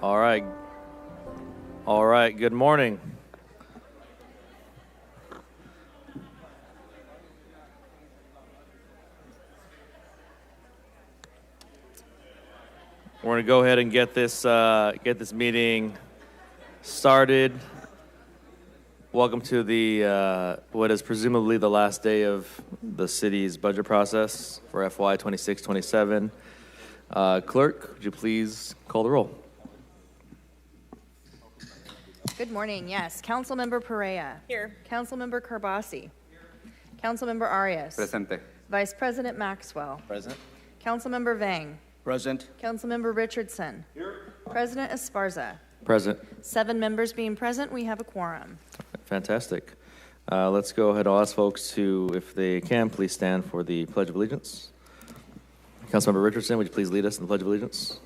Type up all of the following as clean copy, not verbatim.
All right. All right. Good morning. We're going to go ahead and get this meeting started. Welcome to the what is presumably the last day of the city's budget process for FY 26-27. Clerk, would you please call the roll? Good morning. Yes. Councilmember Perea. Here. Councilmember Karbasi. Here. Councilmember Arias. Presente. Vice President Maxwell. Present. Councilmember Vang. Present. Councilmember Richardson. Here. President Esparza. Present. 7 members being present, we have a quorum. Fantastic. Let's go ahead. I'll ask folks to, if they can, please stand for the Pledge of Allegiance. Councilmember Richardson, would you please lead us in the Pledge of Allegiance?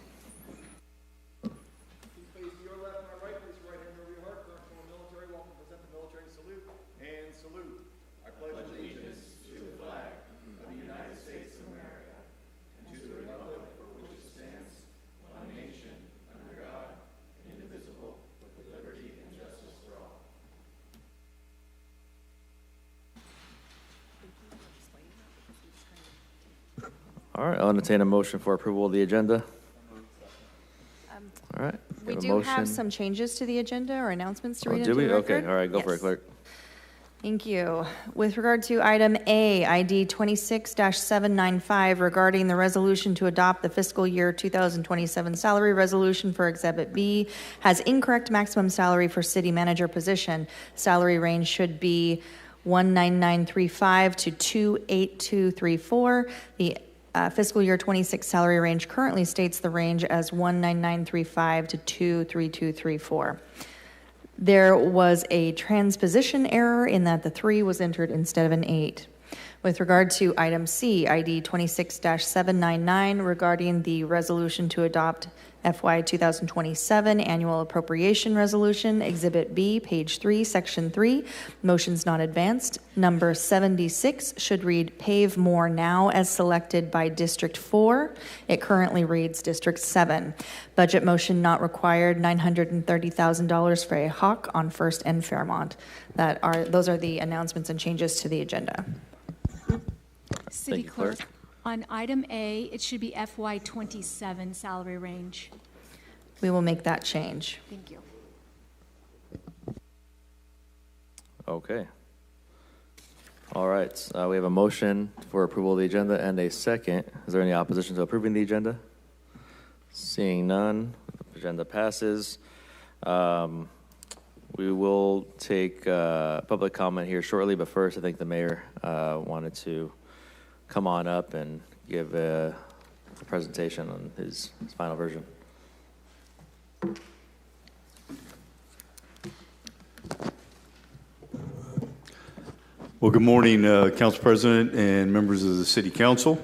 All right, I'll entertain a motion for approval of the agenda. All right. We do have some changes to the agenda or announcements to read into do we? the record. Okay, all right, go Yes. for it, clerk. Thank you. With regard to item A, ID 26-795, regarding the resolution to adopt the fiscal year 2027 salary resolution for Exhibit B, has incorrect maximum salary for city manager position. Salary range should be 19935 to 28234. The fiscal year 26 salary range currently states the range as 19935 to 23234. There was a transposition error in that the 3 was entered instead of an 8. With regard to item C, ID 26-799, regarding the resolution to adopt FY 2027 annual appropriation resolution, Exhibit B, page 3, section 3, motions not advanced. Number 76 should read pave more now as selected by District 4. It currently reads District 7. Budget motion not required, $930,000 for a Hawk on First and Fairmont. Those are the announcements and changes to the agenda. City Thank you, Clerk. Clerk, on item A, it should be FY 27 salary range. We will make that change. Thank you. Okay. All right, we have a motion for approval of the agenda and a second. Is there any opposition to approving the agenda? Seeing none, the agenda passes. We will take public comment here shortly, but first I think the mayor wanted to come on up and give a presentation on his final version. Well, good morning, Council President and members of the City Council.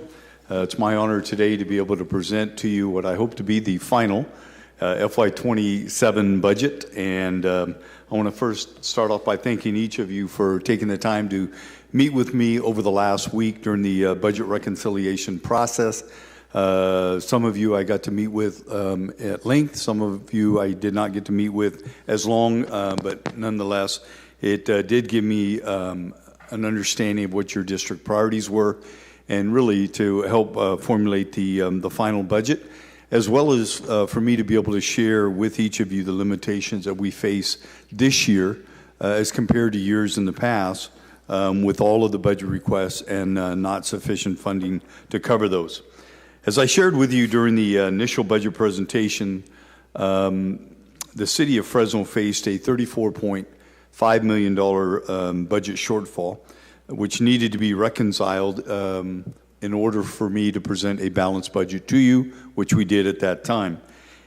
It's my honor today to be able to present to you what I hope to be the final FY27 budget. And I want to first start off by thanking each of you for taking the time to meet with me over the last week during the budget reconciliation process. Some of you I got to meet with at length. Some of you I did not get to meet with as long, but nonetheless, it did give me an understanding of what your district priorities were, and really to help formulate the final budget, as well as for me to be able to share with each of you the limitations that we face this year as compared to years in the past, with all of the budget requests and not sufficient funding to cover those. As I shared with you during the initial budget presentation, the city of Fresno faced a $34.5 million budget shortfall, which needed to be reconciled in order for me to present a balanced budget to you, which we did at that time.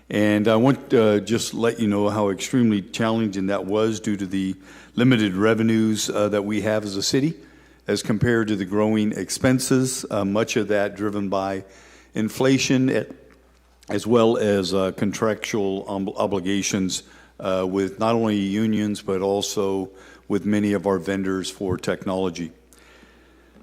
And I want to just let you know how extremely challenging that was due to the limited revenues that we have as a city as compared to the growing expenses, much of that driven by inflation as well as contractual obligations with not only unions but also with many of our vendors for technology.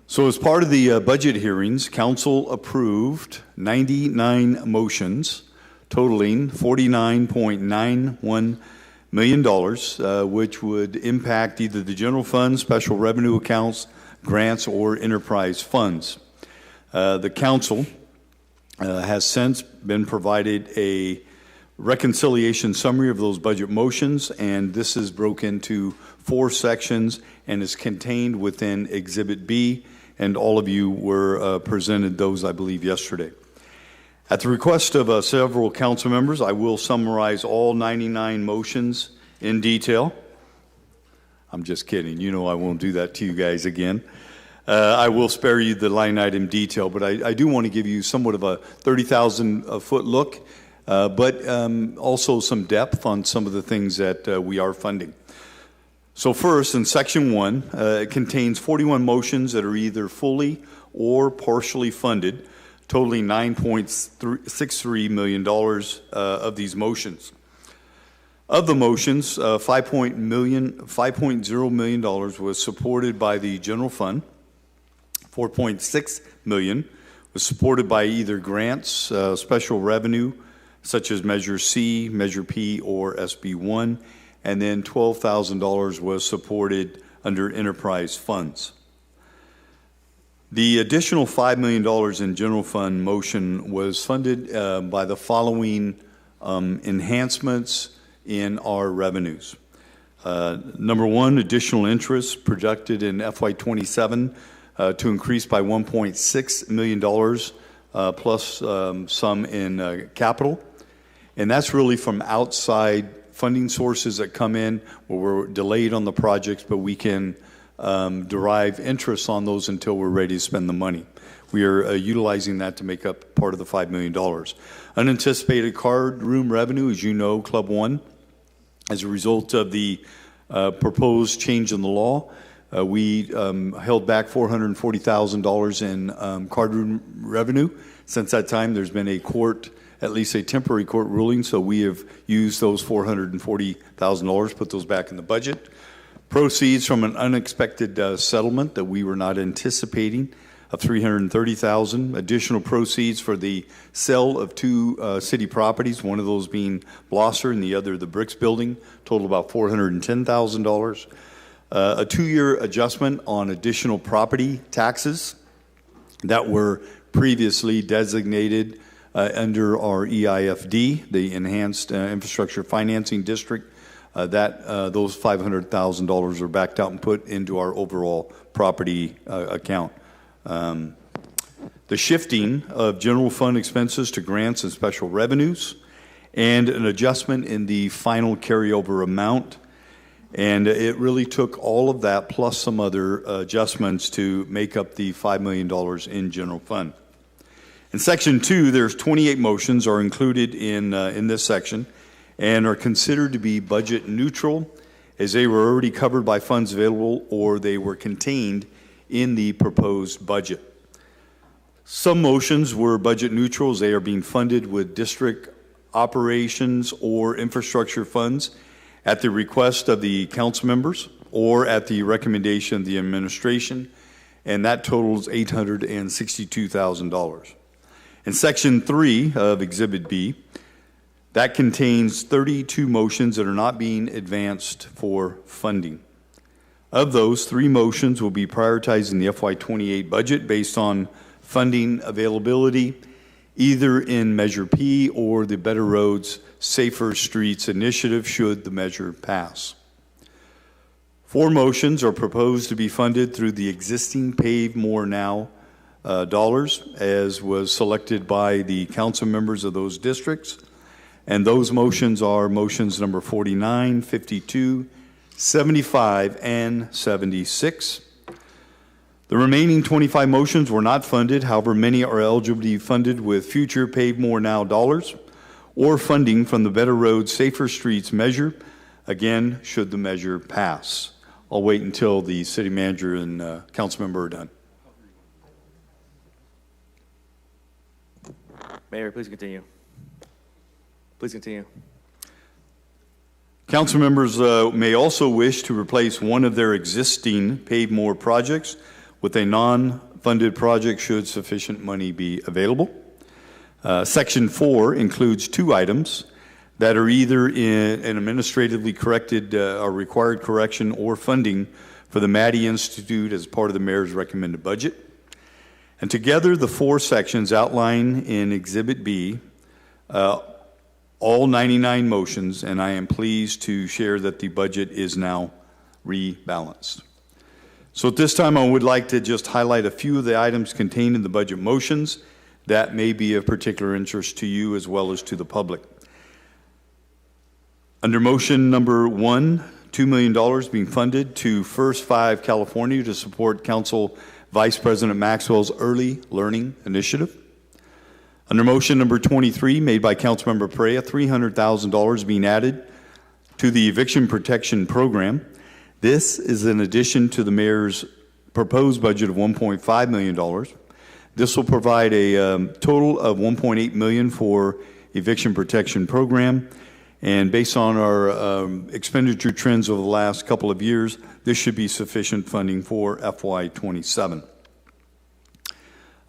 So as part of the budget hearings, Council approved 99 motions totaling $49.91 million, which would impact either the general fund, special revenue accounts, grants, or enterprise funds. The council has since been provided a reconciliation summary of those budget motions, and this is broken into 4 sections and is contained within Exhibit B, and all of you were presented those, I believe, yesterday. At the request of several council members, I will summarize all 99 motions in detail. I'm just kidding. You know I won't do that to you guys again. I will spare you the line item detail, but I do want to give you somewhat of a 30,000-foot look, but also some depth on some of the things that we are funding. So first, in Section 1, it contains 41 motions that are either fully or partially funded, totaling $9.63 million of these motions. Of the motions, $5.0 million was supported by the general fund. $4.6 million was supported by either grants, special revenue, such as Measure C, Measure P, or SB1, and then $12,000 was supported under enterprise funds. The additional $5 million in general fund motion was funded by the following enhancements in our revenues. Number one, additional interest projected in FY27 to increase by $1.6 million plus some in capital. And that's really from outside funding sources that come in where we're delayed on the projects, but we can derive interest on those until we're ready to spend the money. We are utilizing that to make up part of the $5 million. Unanticipated card room revenue, as you know, Club One, as a result of the proposed change in the law, we held back $440,000 in card room revenue. Since that time, there's been a court, at least a temporary court ruling, so we have used those $440,000, put those back in the budget. Proceeds from an unexpected settlement that we were not anticipating of $330,000. Additional proceeds for the sale of 2 city properties, one of those being Blosser and the other the Bricks Building, total about $410,000. A 2-year adjustment on additional property taxes that were previously designated under our EIFD, the Enhanced Infrastructure Financing District. Those $500,000 are backed out and put into our overall property account. The shifting of general fund expenses to grants and special revenues, and an adjustment in the final carryover amount. And it really took all of that plus some other adjustments to make up the $5 million in general fund. In Section 2, there's 28 motions are included in this section and are considered to be budget neutral, as they were already covered by funds available or they were contained in the proposed budget. Some motions were budget neutral, as they are being funded with district operations or infrastructure funds at the request of the council members or at the recommendation of the administration, and that totals $862,000. In Section 3 of Exhibit B, that contains 32 motions that are not being advanced for funding. Of those, 3 motions will be prioritized in the FY28 budget based on funding availability, either in Measure P or the Better Roads, Safer Streets initiative, should the measure pass. 4 motions are proposed to be funded through the existing Pave More Now dollars, as was selected by the council members of those districts. And those motions are motions number 49, 52, 75, and 76. The remaining 25 motions were not funded. However, many are eligible to be funded with future Pave More Now dollars or funding from the Better Roads, Safer Streets measure, again, should the measure pass. I'll wait until the city manager and council member are done. Mayor, please continue. Please continue. Council members may also wish to replace one of their existing Pave More projects with a non-funded project should sufficient money be available. Section 4 includes two items that are either in an administratively corrected or required correction or funding for the Maddie Institute as part of the mayor's recommended budget. And together, the four sections outline in Exhibit B all 99 motions, and I am pleased to share that the budget is now rebalanced. So at this time, I would like to just highlight a few of the items contained in the budget motions that may be of particular interest to you as well as to the public. Under motion number 1, $2 million being funded to First 5 California to support Council Vice President Maxwell's Early Learning Initiative. Under motion number 23, made by Councilmember Perea, $300,000 being added to the Eviction Protection Program. This is in addition to the mayor's proposed budget of $1.5 million. This will provide a total of $1.8 million for Eviction Protection Program. And based on our expenditure trends over the last couple of years, this should be sufficient funding for FY27.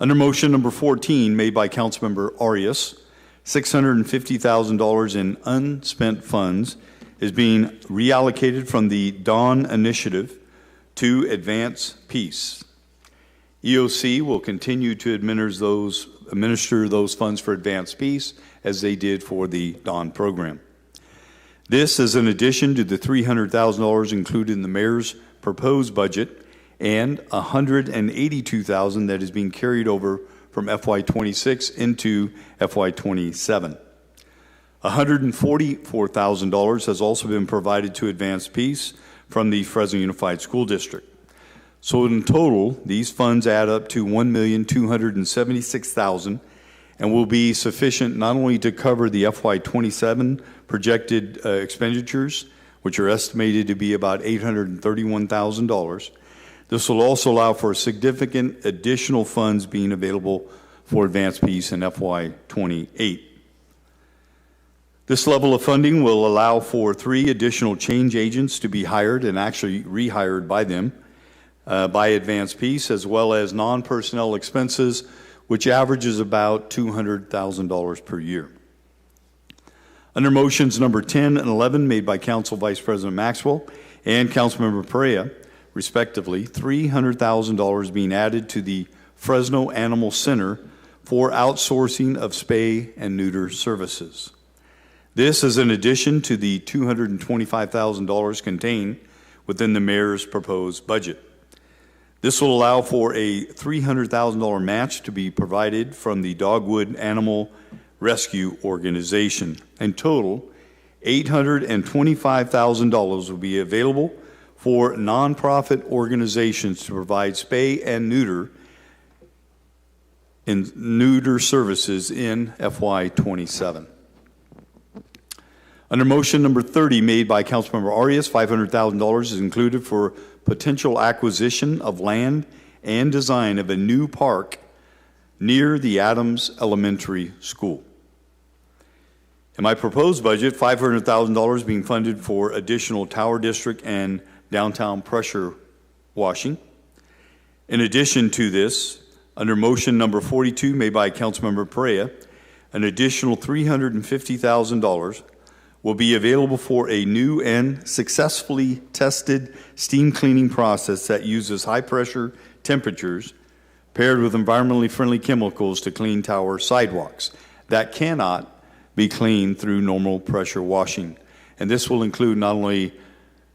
Under motion number 14, made by Councilmember Arias, $650,000 in unspent funds is being reallocated from the Dawn Initiative to Advance Peace. EOC will continue to administer those funds for Advance Peace as they did for the Dawn program. This is in addition to the $300,000 included in the mayor's proposed budget and $182,000 that is being carried over from FY26 into FY27. $144,000 has also been provided to Advance Peace from the Fresno Unified School District. So in total, these funds add up to $1,276,000 and will be sufficient not only to cover the FY27 projected expenditures, which are estimated to be about $831,000. This will also allow for significant additional funds being available for Advance Peace in FY28. This level of funding will allow for 3 additional change agents to be hired and actually rehired by them by Advance Peace, as well as non-personnel expenses, which averages about $200,000 per year. Under motions number 10 and 11 made by Council Vice President Maxwell and Councilmember Perea, respectively, $300,000 being added to the Fresno Animal Center for outsourcing of spay and neuter services. This is in addition to the $225,000 contained within the mayor's proposed budget. This will allow for a $300,000 match to be provided from the Dogwood Animal Rescue Organization. In total, $825,000 will be available for nonprofit organizations to provide spay and neuter services in FY27. Under motion number 30 made by Councilmember Arias, $500,000 is included for potential acquisition of land and design of a new park near the Adams Elementary School. In my proposed budget, $500,000 being funded for additional Tower District and downtown pressure washing. In addition to this, under motion number 42 made by Councilmember Perea, an additional $350,000 will be available for a new and successfully tested steam cleaning process that uses high pressure temperatures paired with environmentally friendly chemicals to clean tower sidewalks that cannot be cleaned through normal pressure washing. And this will include not only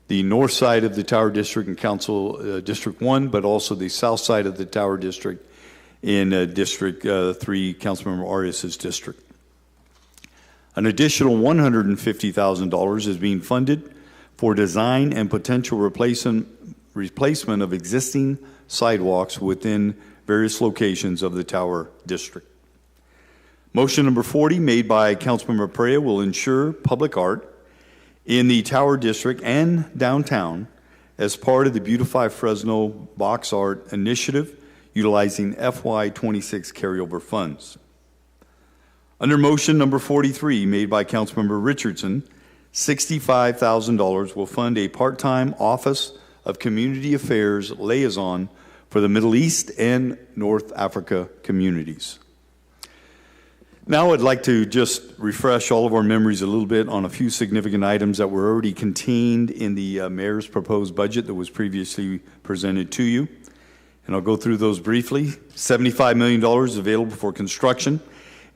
the north side of the Tower District in Council District 1, but also the south side of the Tower District in District 3, Councilmember Arias' district. An additional $150,000 is being funded for design and potential replacement of existing sidewalks within various locations of the Tower District. Motion number 40 made by Councilmember Perea will ensure public art in the Tower District and downtown as part of the Beautify Fresno Box Art Initiative utilizing FY26 carryover funds. Under motion number 43 made by Councilmember Richardson, $65,000 will fund a part-time Office of Community Affairs liaison for the Middle East and North Africa communities. Now I'd like to just refresh all of our memories a little bit on a few significant items that were already contained in the mayor's proposed budget that was previously presented to you. And I'll go through those briefly. $75 million available for construction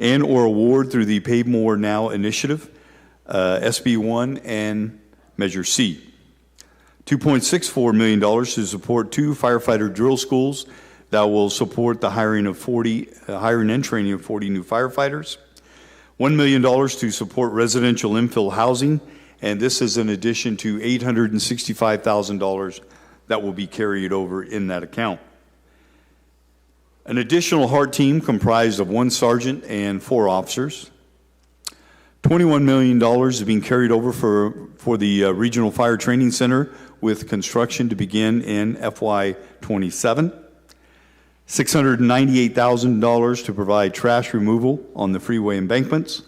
and or award through the Pave More Now initiative, SB1 and Measure C. $2.64 million to support 2 firefighter drill schools that will support the hiring and training of 40 new firefighters. $1 million to support residential infill housing, and this is in addition to $865,000 that will be carried over in that account. An additional HART team comprised of 1 sergeant and 4 officers. $21 million is being carried over for the Regional Fire Training Center with construction to begin in FY27. $698,000 to provide trash removal on the freeway embankments.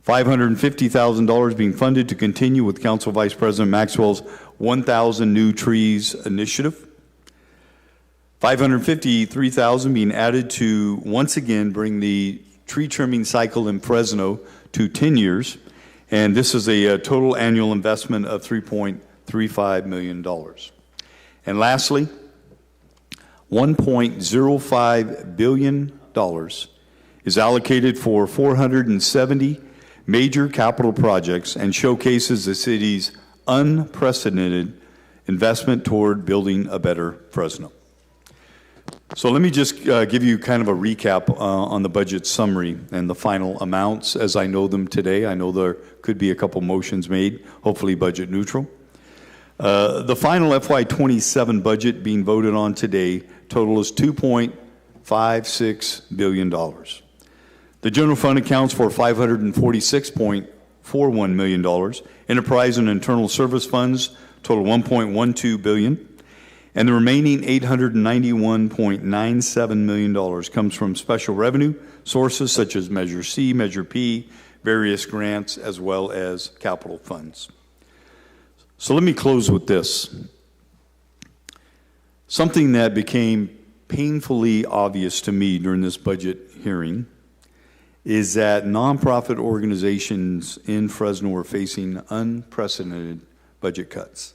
$550,000 being funded to continue with Council Vice President Maxwell's 1,000 New Trees initiative. $553,000 being added to once again bring the tree trimming cycle in Fresno to 10 years, and this is a total annual investment of $3.35 million. And lastly, $1.05 billion is allocated for 470 major capital projects and showcases the city's unprecedented investment toward building a better Fresno. So let me just give you kind of a recap on the budget summary and the final amounts as I know them today. I know there could be a couple motions made, hopefully budget neutral. The final FY27 budget being voted on today total is $2.56 billion. The general fund accounts for $546.41 million. Enterprise and internal service funds total $1.12 billion. And the remaining $891.97 million comes from special revenue sources such as Measure C, Measure P, various grants, as well as capital funds. So let me close with this. Something that became painfully obvious to me during this budget hearing is that nonprofit organizations in Fresno are facing unprecedented budget cuts.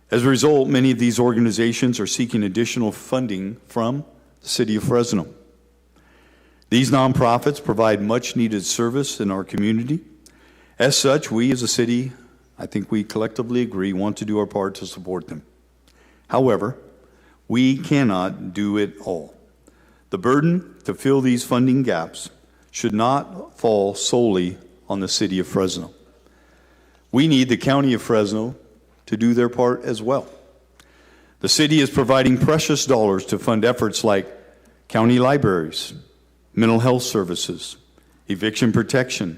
As a result, many of these organizations are seeking additional funding from the city of Fresno. These nonprofits provide much needed service in our community. As such, we as a city, I think we collectively agree, want to do our part to support them. However, we cannot do it all. The burden to fill these funding gaps should not fall solely on the city of Fresno. We need the county of Fresno to do their part as well. The city is providing precious dollars to fund efforts like county libraries, mental health services, eviction protection,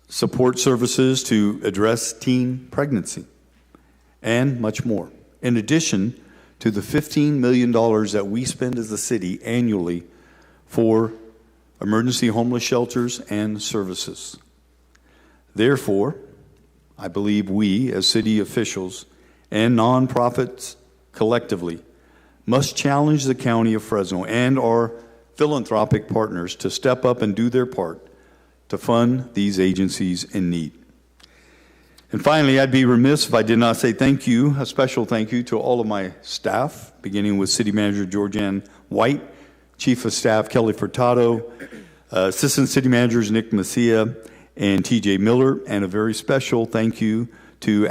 support services to address teen pregnancy, and much more. In addition to the $15 million that we spend as a city annually for emergency homeless shelters and services. Therefore, I believe we as city officials and nonprofits collectively must challenge the county of Fresno and our philanthropic partners to step up and do their part to fund these agencies in need. And finally, I'd be remiss if I did not say thank you, a special thank you to all of my staff, beginning with City Manager Georgianne White, Chief of Staff Kelly Furtado, Assistant City Managers Nick Messia and TJ Miller, and a very special thank you to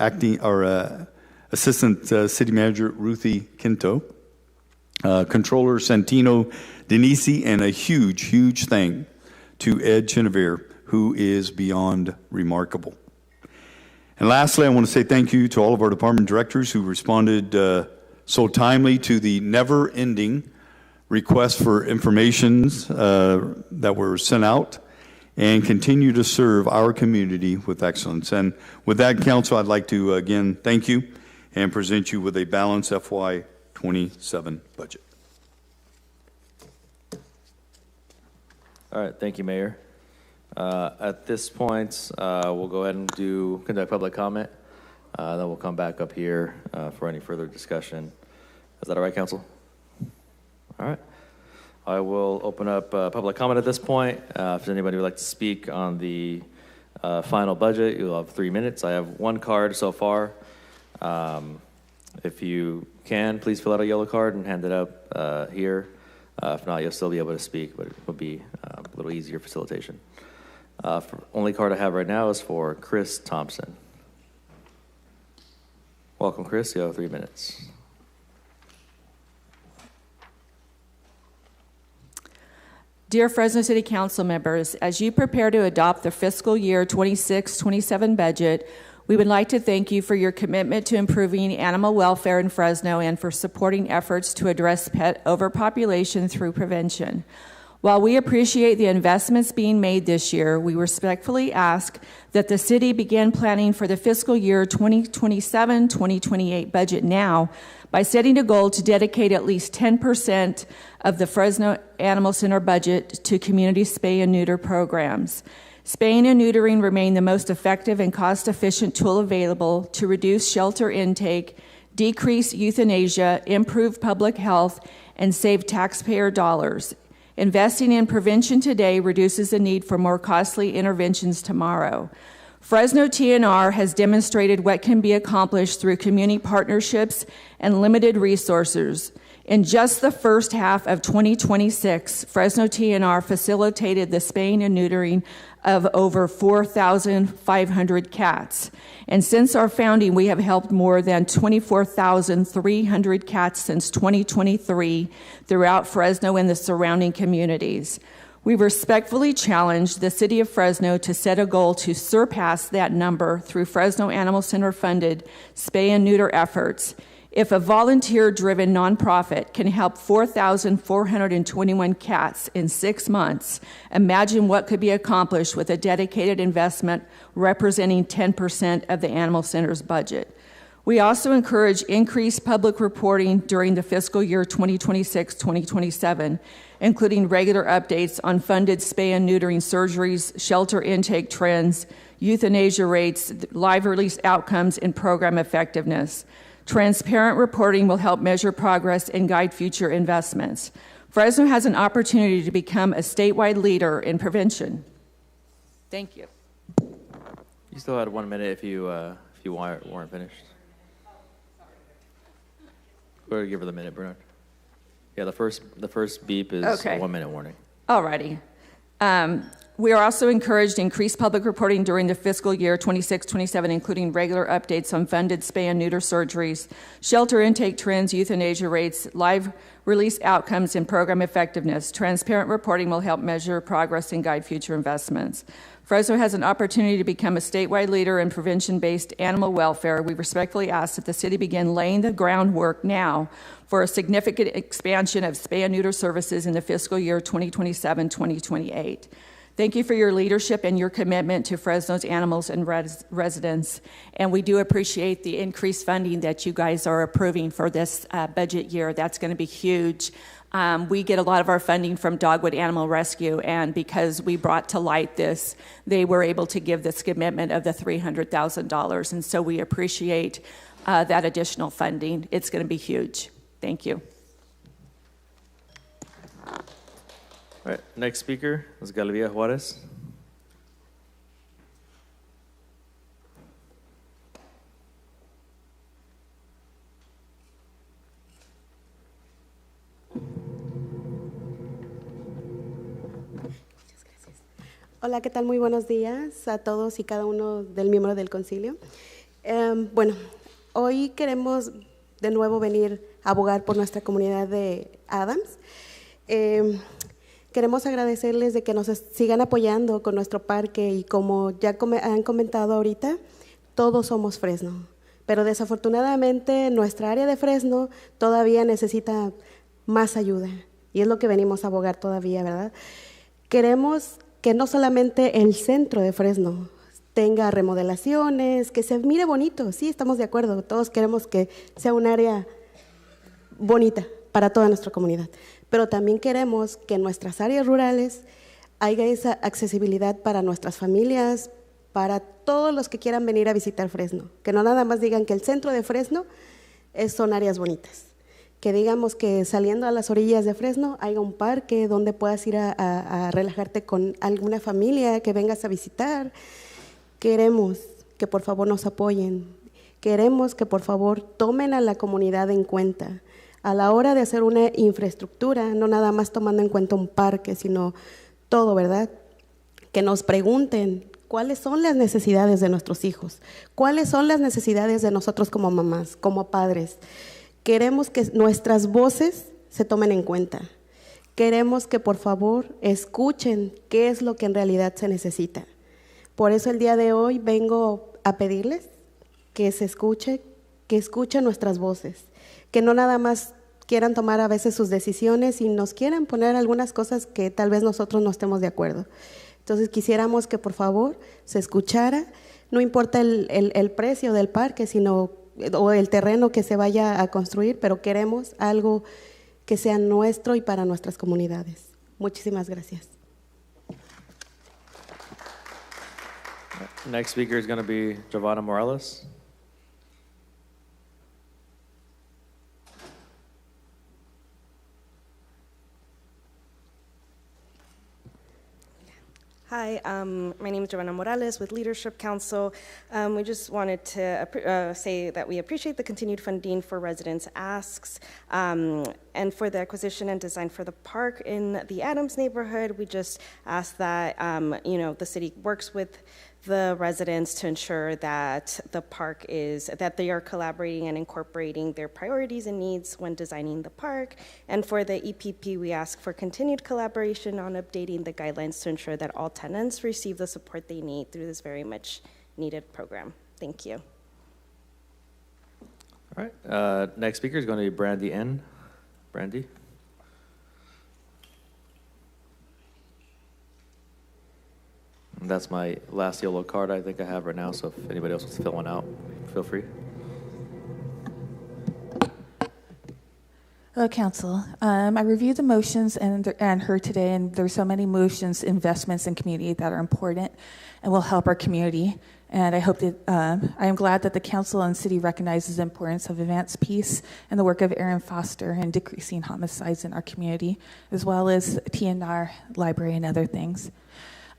Assistant City Manager Ruthie Quinto, Controller Santino Denisi, and a huge thank to Ed Chenevere, who is beyond remarkable. And lastly, I want to say thank you to all of our department directors who responded so timely to the never-ending requests for informations that were sent out and continue to serve our community with excellence. And with that, Council, I'd like to again thank you and present you with a balanced FY27 budget. All right, thank you, Mayor. At this point, we'll go ahead and conduct public comment. Then we'll come back up here for any further discussion. Is that all right, Council? All right. I will open up public comment at this point. If anybody would like to speak on the final budget, you'll have 3 minutes. I have one card so far. If you can, please fill out a yellow card and hand it up here. If not, you'll still be able to speak, but it will be a little easier facilitation. Only card I have right now is for Chris Thompson. Welcome, Chris. You have 3 minutes. Dear Fresno City Council members, as you prepare to adopt the fiscal year 26-27 budget, we would like to thank you for your commitment to improving animal welfare in Fresno and for supporting efforts to address pet overpopulation through prevention. While we appreciate the investments being made this year, we respectfully ask that the city begin planning for the fiscal year 2027-2028 budget now by setting a goal to dedicate at least 10% of the Fresno Animal Center budget to community spay and neuter programs. Spaying and neutering remain the most effective and cost-efficient tool available to reduce shelter intake, decrease euthanasia, improve public health, and save taxpayer dollars. Investing in prevention today reduces the need for more costly interventions tomorrow. Fresno TNR has demonstrated what can be accomplished through community partnerships and limited resources. In just the first half of 2026, Fresno TNR facilitated the spaying and neutering of over 4,500 cats. And since our founding, we have helped more than 24,300 cats since 2023 throughout Fresno and the surrounding communities. We respectfully challenge the City of Fresno to set a goal to surpass that number through Fresno Animal Center funded spay and neuter efforts. If a volunteer-driven nonprofit can help 4,421 cats in 6 months, imagine what could be accomplished with a dedicated investment representing 10% of the Animal Center's budget. We also encourage increased public reporting during the fiscal year 2026-2027, including regular updates on funded spay and neutering surgeries, shelter intake trends, euthanasia rates, live release outcomes, and program effectiveness. Transparent reporting will help measure progress and guide future investments. Fresno has an opportunity to become a statewide leader in prevention. Thank you. You still had 1 minute if you weren't finished. Go ahead and give her the minute, Bernard. Yeah, the first beep is okay. A 1 minute warning. Alrighty. We are also encouraged to increase public reporting during the fiscal year 26-27, including regular updates on funded spay and neuter surgeries, shelter intake trends, euthanasia rates, live release outcomes, and program effectiveness. Transparent reporting will help measure progress and guide future investments. Fresno has an opportunity to become a statewide leader in prevention-based animal welfare. We respectfully ask that the city begin laying the groundwork now for a significant expansion of spay and neuter services in the fiscal year 2027-2028. Thank you for your leadership and your commitment to Fresno's animals and residents. And we do appreciate the increased funding that you guys are approving for this budget year. That's going to be huge. We get a lot of our funding from Dogwood Animal Rescue, and because we brought to light this, they were able to give this commitment of the $300,000. And so we appreciate that additional funding. It's going to be huge. Thank you. All right, next speaker is Galvia Juarez. Hola, ¿qué tal? Muy buenos días a todos y cada uno del miembro del concilio. Bueno, hoy queremos de nuevo venir a abogar por nuestra comunidad de Adams. Queremos agradecerles de que nos sigan apoyando con nuestro parque y como ya han comentado ahorita, todos somos Fresno, pero desafortunadamente nuestra área de Fresno todavía necesita más ayuda y es lo que venimos a abogar todavía, ¿verdad? Queremos que no solamente el centro de Fresno tenga remodelaciones, que se mire bonito, sí, estamos de acuerdo, todos queremos que sea un área bonita para toda nuestra comunidad, pero también queremos que en nuestras áreas rurales haya esa accesibilidad para nuestras familias, para todos los que quieran venir a visitar Fresno, que no nada más digan que el centro de Fresno son áreas bonitas, Que digamos que saliendo a las orillas de Fresno haya un parque donde puedas ir a relajarte con alguna familia que vengas a visitar. Queremos que por favor nos apoyen. Queremos que por favor tomen a la comunidad en cuenta. A la hora de hacer una infraestructura, no nada más tomando en cuenta un parque, sino todo, ¿verdad? Que nos pregunten cuáles son las necesidades de nuestros hijos, cuáles son las necesidades de nosotros como mamás, como padres. Queremos que nuestras voces se tomen en cuenta. Queremos que por favor escuchen qué es lo que en realidad se necesita. Por eso el día de hoy vengo a pedirles que se escuche, que escuchen nuestras voces, que no nada más quieran tomar a veces sus decisiones y nos quieran poner algunas cosas que tal vez nosotros no estemos de acuerdo. Entonces quisiéramos que por favor se escuchara, no importa el precio del parque, sino o el terreno que se vaya a construir, pero queremos algo que sea nuestro y para nuestras comunidades. Muchísimas gracias. Next speaker is going to be Giovanna Morales. Hi, my name is Giovanna Morales with Leadership Council. We just wanted to say that we appreciate the continued funding for residents' asks and for the acquisition and design for the park in the Adams neighborhood. We just ask that the city works with the residents to ensure that the park that they are collaborating and incorporating their priorities and needs when designing the park. And for the EPP, we ask for continued collaboration on updating the guidelines to ensure that all tenants receive the support they need through this very much needed program. Thank you. All right. Next speaker is going to be Brandy N. Brandy. And that's my last yellow card I think I have right now, so if anybody else wants to fill one out, feel free. Hello, Council. I reviewed the motions and heard today, and there's so many motions, investments in community that are important and will help our community. And I hope that I am glad that the Council and City recognizes the importance of advanced peace and the work of Aaron Foster in decreasing homicides in our community, as well as TNR, library, and other things.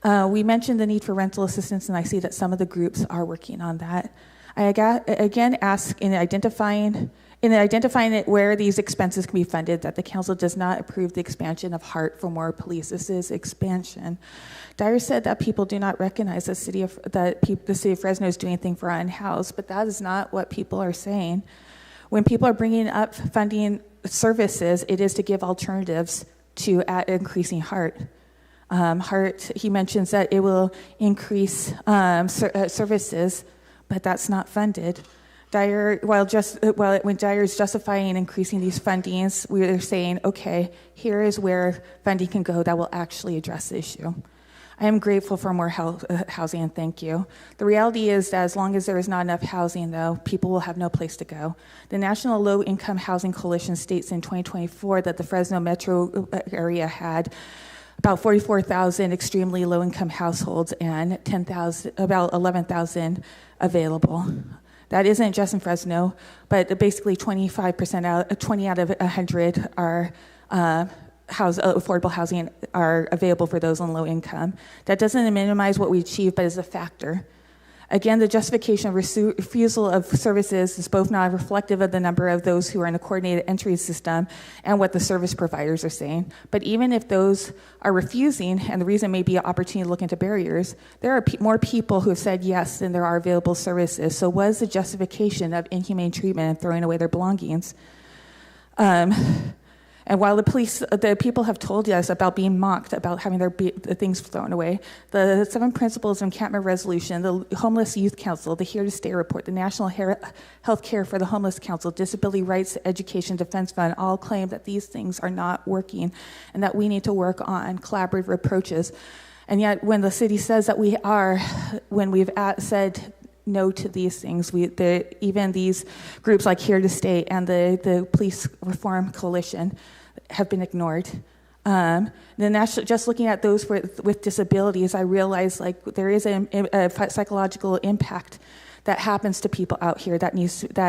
We mentioned the need for rental assistance, and I see that some of the groups are working on that. I again ask in identifying it where these expenses can be funded, that the council does not approve the expansion of HART for more police. This is expansion. Dyer said that people do not recognize the city of Fresno is doing anything for unhoused, but that is not what people are saying. When people are bringing up funding services, it is to give alternatives to increasing HART. HART, he mentions that it will increase services, but that's not funded. Dyer, when Dyer is justifying increasing these fundings, we are saying, okay, here is where funding can go that will actually address the issue. I am grateful for more housing, and thank you. The reality is that as long as there is not enough housing, though, people will have no place to go. The National Low Income Housing Coalition states in 2024 that the Fresno metro area had about 44,000 extremely low-income households and about 11,000 available. That isn't just in Fresno, but basically 20 out of 100 are affordable housing are available for those on low income. That doesn't minimize what we achieve, but is a factor. Again, the justification of refusal of services is both not reflective of the number of those who are in a coordinated entry system and what the service providers are saying. But even if those are refusing, and the reason may be an opportunity to look into barriers, there are more people who have said yes than there are available services. So what is the justification of inhumane treatment and throwing away their belongings? And while the people have told us about being mocked, about having their things thrown away, the 7 principles of encampment resolution, the Homeless Youth Council, the Here to Stay report, the National Health Care for the Homeless Council, Disability Rights Education Defense Fund all claim that these things are not working and that we need to work on collaborative approaches. And yet when the city says that we are, when we've said no to these things, even these groups like Here to Stay and the Police Reform Coalition have been ignored. Just looking at those with disabilities, I realize there is a psychological impact that happens to people out here that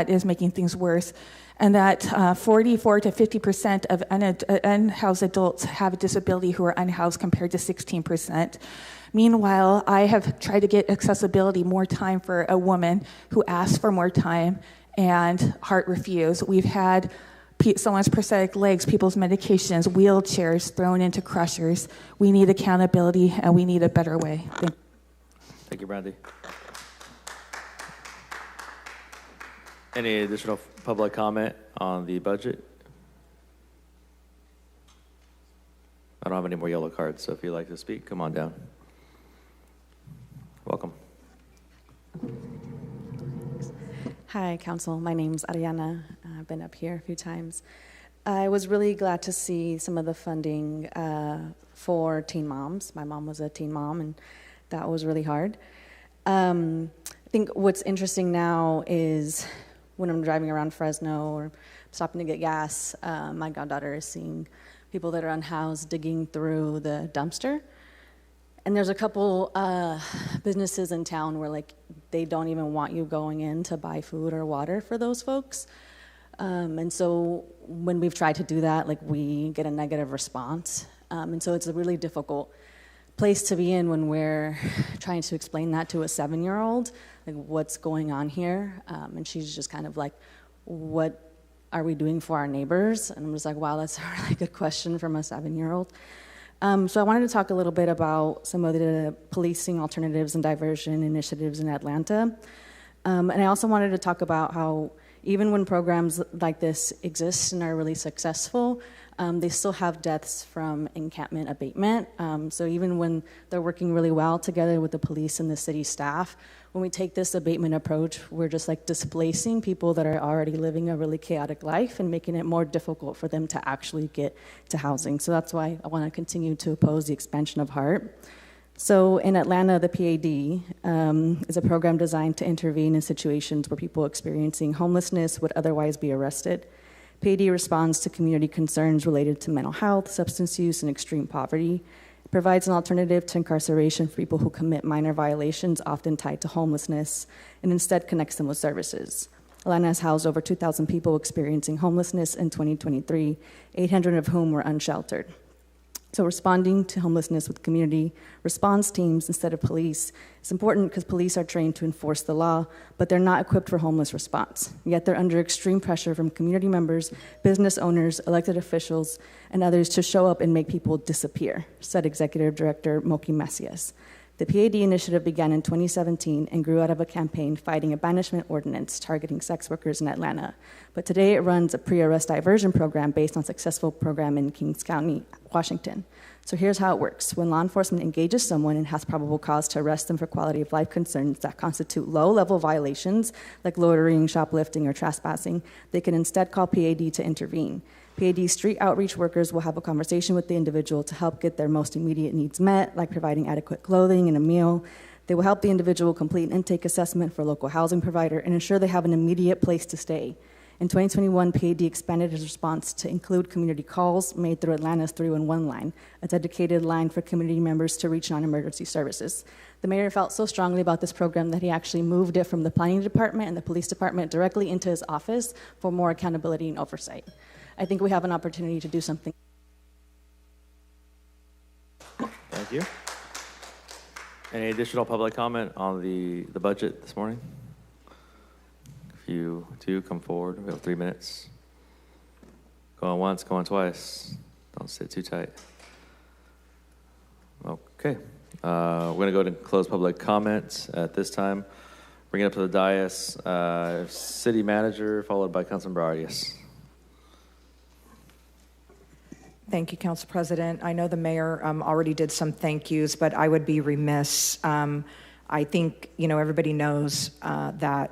is making things worse, and that 44 to 50% of unhoused adults have a disability who are unhoused compared to 16%. Meanwhile, I have tried to get accessibility, more time for a woman who asked for more time, and Heart refused. We've had someone's prosthetic legs, people's medications, wheelchairs thrown into crushers. We need accountability, and we need a better way. Thank you, Brandy. Any additional public comment on the budget? I don't have any more yellow cards, so if you'd like to speak, come on down. Welcome. Hi, Council. My name's Ariana. I've been up here a few times. I was really glad to see some of the funding for teen moms. My mom was a teen mom, and that was really hard. I think what's interesting now is when I'm driving around Fresno or stopping to get gas, my goddaughter is seeing people that are unhoused digging through the dumpster. And there's a couple businesses in town where like they don't even want you going in to buy food or water for those folks. And so when we've tried to do that, like we get a negative response. And so it's a really difficult place to be in when we're trying to explain that to a 7-year-old, like what's going on here. And she's just kind of like, what are we doing for our neighbors? And I'm just like, wow, that's a really good question from a 7-year-old. So I wanted to talk a little bit about some of the policing alternatives and diversion initiatives in Atlanta. And I also wanted to talk about how even when programs like this exist and are really successful, they still have deaths from encampment abatement. So even when they're working really well together with the police and the city staff, when we take this abatement approach, we're just like displacing people that are already living a really chaotic life and making it more difficult for them to actually get to housing. So that's why I want to continue to oppose the expansion of HART. So in Atlanta, the PAD is a program designed to intervene in situations where people experiencing homelessness would otherwise be arrested. PAD responds to community concerns related to mental health, substance use, and extreme poverty. It provides an alternative to incarceration for people who commit minor violations, often tied to homelessness, and instead connects them with services. Atlanta has housed over 2,000 people experiencing homelessness in 2023, 800 of whom were unsheltered. So responding to homelessness with community response teams instead of police is important because police are trained to enforce the law, but they're not equipped for homeless response. Yet they're under extreme pressure from community members, business owners, elected officials, and others to show up and make people disappear, said Executive Director Moki Macias. The PAD initiative began in 2017 and grew out of a campaign fighting a banishment ordinance targeting sex workers in Atlanta. But today it runs a pre-arrest diversion program based on a successful program in Kings County, Washington. So here's how it works. When law enforcement engages someone and has probable cause to arrest them for quality of life concerns that constitute low-level violations, like loitering, shoplifting, or trespassing, they can instead call PAD to intervene. PAD street outreach workers will have a conversation with the individual to help get their most immediate needs met, like providing adequate clothing and a meal. They will help the individual complete an intake assessment for a local housing provider and ensure they have an immediate place to stay. In 2021, PAD expanded its response to include community calls made through Atlanta's 311 line, a dedicated line for community members to reach non-emergency services. The mayor felt so strongly about this program that he actually moved it from the planning department and the police department directly into his office for more accountability and oversight. I think we have an opportunity to do something. Thank you. Any additional public comment on the budget this morning? If you two come forward, we have 3 minutes. Going once, going twice. Don't sit too tight. Okay. We're going to go to close public comments at this time. Bring it up to the dais. City manager, followed by Councilman Barrios. Thank you, Council President. I know the mayor already did some thank yous, but I would be remiss. I think, everybody knows that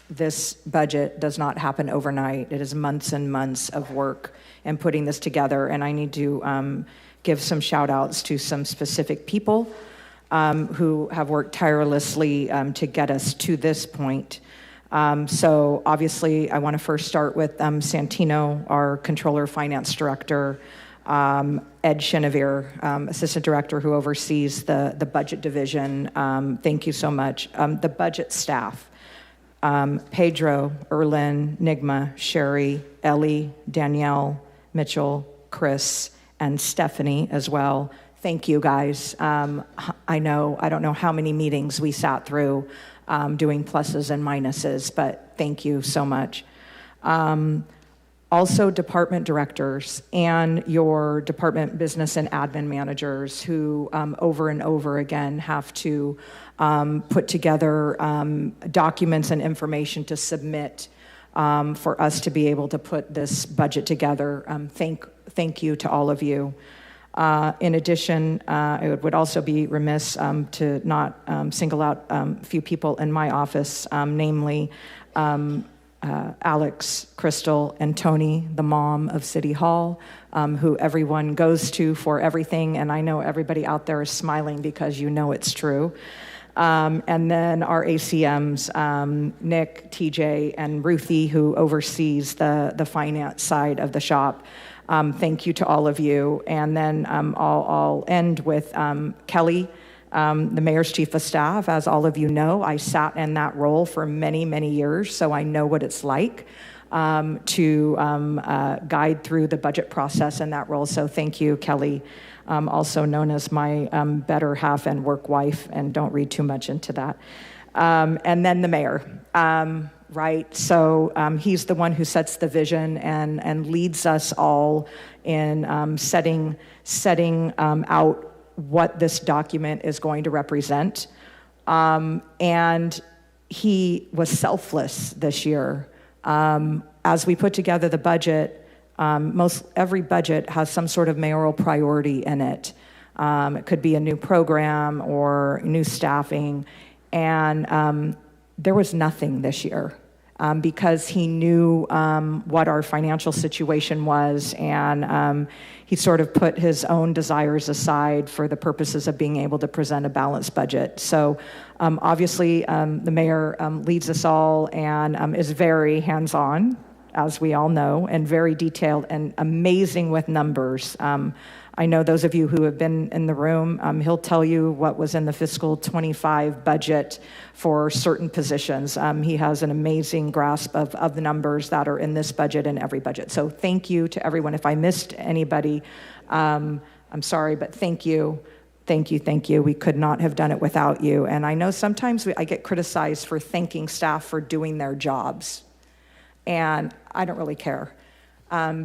this budget does not happen overnight. It is months and months of work and putting this together. And I need to give some shout outs to some specific people who have worked tirelessly to get us to this point. So obviously, I want to first start with Santino, our Controller Finance Director, Ed Chenevere, Assistant Director who oversees the budget division. Thank you so much. The budget staff. Pedro, Erlyn, Nigma, Sherry, Ellie, Danielle, Mitchell, Chris, and Stephanie as well. Thank you, guys. I don't know how many meetings we sat through doing pluses and minuses, but thank you so much. Also, department directors and your department business and admin managers who over and over again have to put together documents and information to submit for us to be able to put this budget together. Thank you to all of you. In addition, it would also be remiss to not single out a few people in my office, namely Alex, Crystal, and Tony, the mom of City Hall, who everyone goes to for everything, and I know everybody out there is smiling because you know it's true. And then our ACMs, Nick, TJ, and Ruthie, who oversees the finance side of the shop. Thank you to all of you. And then I'll end with Kelly, the mayor's chief of staff. As all of you know, I sat in that role for many, many years, so I know what it's like to guide through the budget process in that role. So thank you, Kelly, also known as my better half and work wife, and don't read too much into that. And then the mayor. Right, so he's the one who sets the vision and leads us all in setting out what this document is going to represent. And he was selfless this year. As we put together the budget, every budget has some sort of mayoral priority in it. It could be a new program or new staffing, and there was nothing this year because he knew what our financial situation was, and he sort of put his own desires aside for the purposes of being able to present a balanced budget. So obviously the mayor leads us all and is very hands-on, as we all know, and very detailed and amazing with numbers. I know those of you who have been in the room, he'll tell you what was in the fiscal 25 budget for certain positions. He has an amazing grasp of the numbers that are in this budget and every budget. So thank you to everyone. If I missed anybody, I'm sorry, but thank you. Thank you, thank you. We could not have done it without you. And I know sometimes I get criticized for thanking staff for doing their jobs. And I don't really care.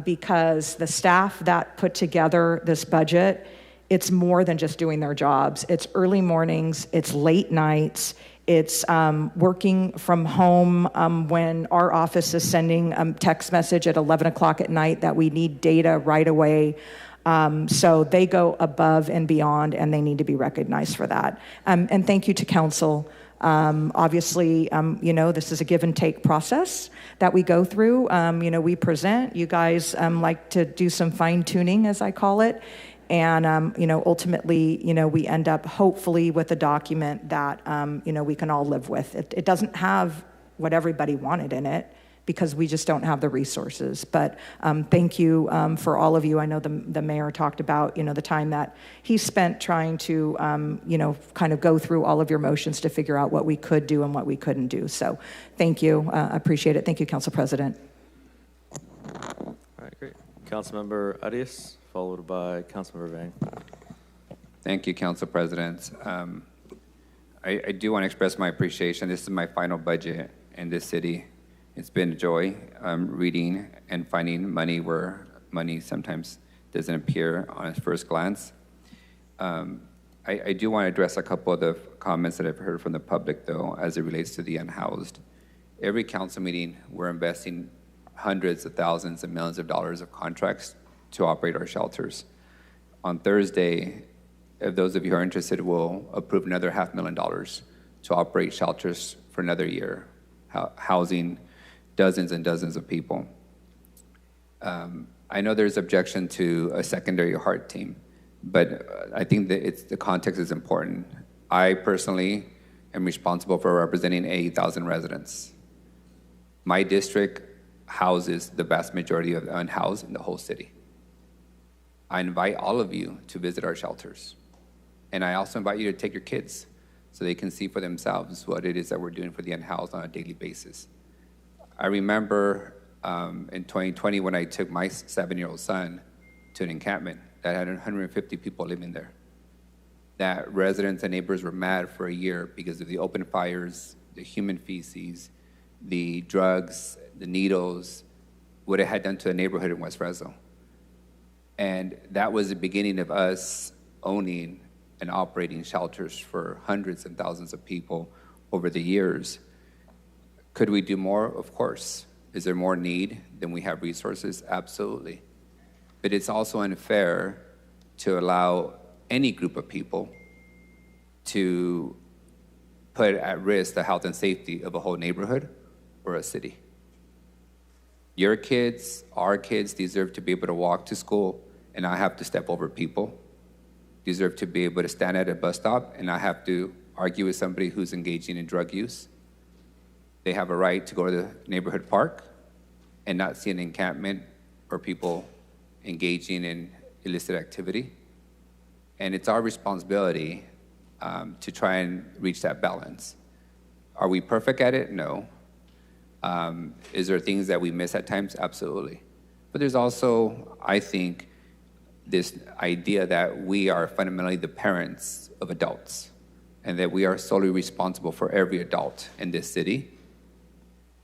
Because the staff that put together this budget, it's more than just doing their jobs. It's early mornings, it's late nights, it's working from home when our office is sending a text message at 11 o'clock at night that we need data right away. So they go above and beyond, and they need to be recognized for that. And thank you to council. Obviously, this is a give and take process that we go through. We present, you guys like to do some fine tuning, as I call it. And, ultimately, we end up hopefully with a document that, we can all live with. It doesn't have what everybody wanted in it, because we just don't have the resources. But thank you for all of you. I know the mayor talked about, the time that he spent trying to, kind of go through all of your motions to figure out what we could do and what we couldn't do. So thank you. Appreciate it. Thank you, Council President. All right, great. Councilmember Arias, followed by Councilmember Vang. Thank you, Council President. I do want to express my appreciation. This is my final budget in this city. It's been a joy reading and finding money where money sometimes doesn't appear on its first glance. I do want to address a couple of the comments that I've heard from the public, though, as it relates to the unhoused. Every council meeting, we're investing hundreds of thousands and millions of dollars of contracts to operate our shelters. On Thursday, if those of you who are interested, we'll approve another $500,000 to operate shelters for another year, housing dozens and dozens of people. I know there's objection to a secondary heart team, but I think that the context is important. I personally am responsible for representing 80,000 residents. My district houses the vast majority of the unhoused in the whole city. I invite all of you to visit our shelters. And I also invite you to take your kids so they can see for themselves what it is that we're doing for the unhoused on a daily basis. I remember in 2020 when I took my 7-year-old son to an encampment that had 150 people living there. That residents and neighbors were mad for a year because of the open fires, the human feces, the drugs, the needles, what it had done to the neighborhood in West Fresno. And that was the beginning of us owning and operating shelters for hundreds and thousands of people over the years. Could we do more? Of course. Is there more need than we have resources? Absolutely. But it's also unfair to allow any group of people to put at risk the health and safety of a whole neighborhood or a city. Your kids, our kids, deserve to be able to walk to school and not have to step over people. Deserve to be able to stand at a bus stop and not have to argue with somebody who's engaging in drug use. They have a right to go to the neighborhood park and not see an encampment or people engaging in illicit activity. And it's our responsibility to try and reach that balance. Are we perfect at it? No. Is there things that we miss at times? Absolutely. But there's also, I think, this idea that we are fundamentally the parents of adults and that we are solely responsible for every adult in this city.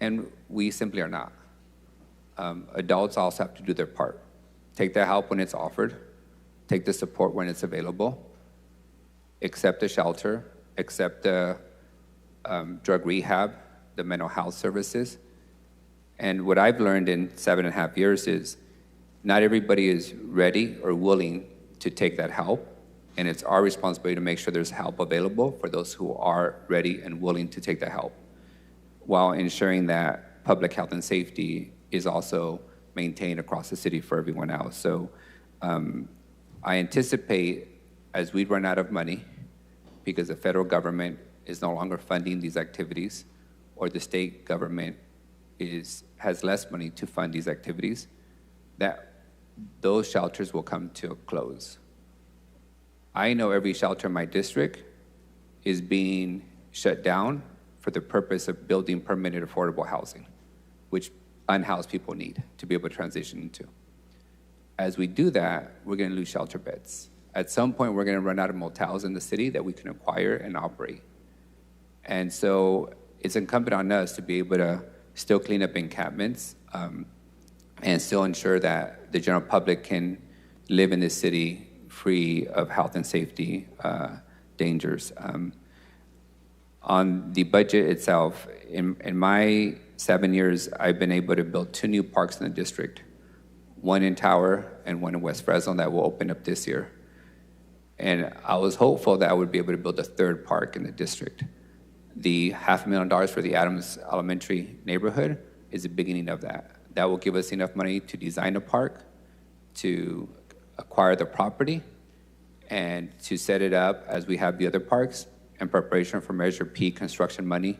And we simply are not. Adults also have to do their part. Take the help when it's offered, take the support when it's available, accept the shelter, accept the drug rehab, the mental health services. And what I've learned in 7.5 years is not everybody is ready or willing to take that help, and it's our responsibility to make sure there's help available for those who are ready and willing to take that help, while ensuring that public health and safety is also maintained across the city for everyone else. So I anticipate as we run out of money, because the federal government is no longer funding these activities, or the state government has less money to fund these activities, that those shelters will come to a close. I know every shelter in my district is being shut down for the purpose of building permanent affordable housing, which unhoused people need to be able to transition into. As we do that, we're going to lose shelter beds. At some point, we're going to run out of motels in the city that we can acquire and operate. And so it's incumbent on us to be able to still clean up encampments and still ensure that the general public can live in this city free of health and safety dangers. On the budget itself, in my 7 years, I've been able to build 2 new parks in the district, one in Tower and one in West Fresno that will open up this year. And I was hopeful that I would be able to build a 3rd park in the district. The $500,000 for the Adams Elementary neighborhood is the beginning of that. That will give us enough money to design a park, to acquire the property, and to set it up as we have the other parks in preparation for Measure P construction money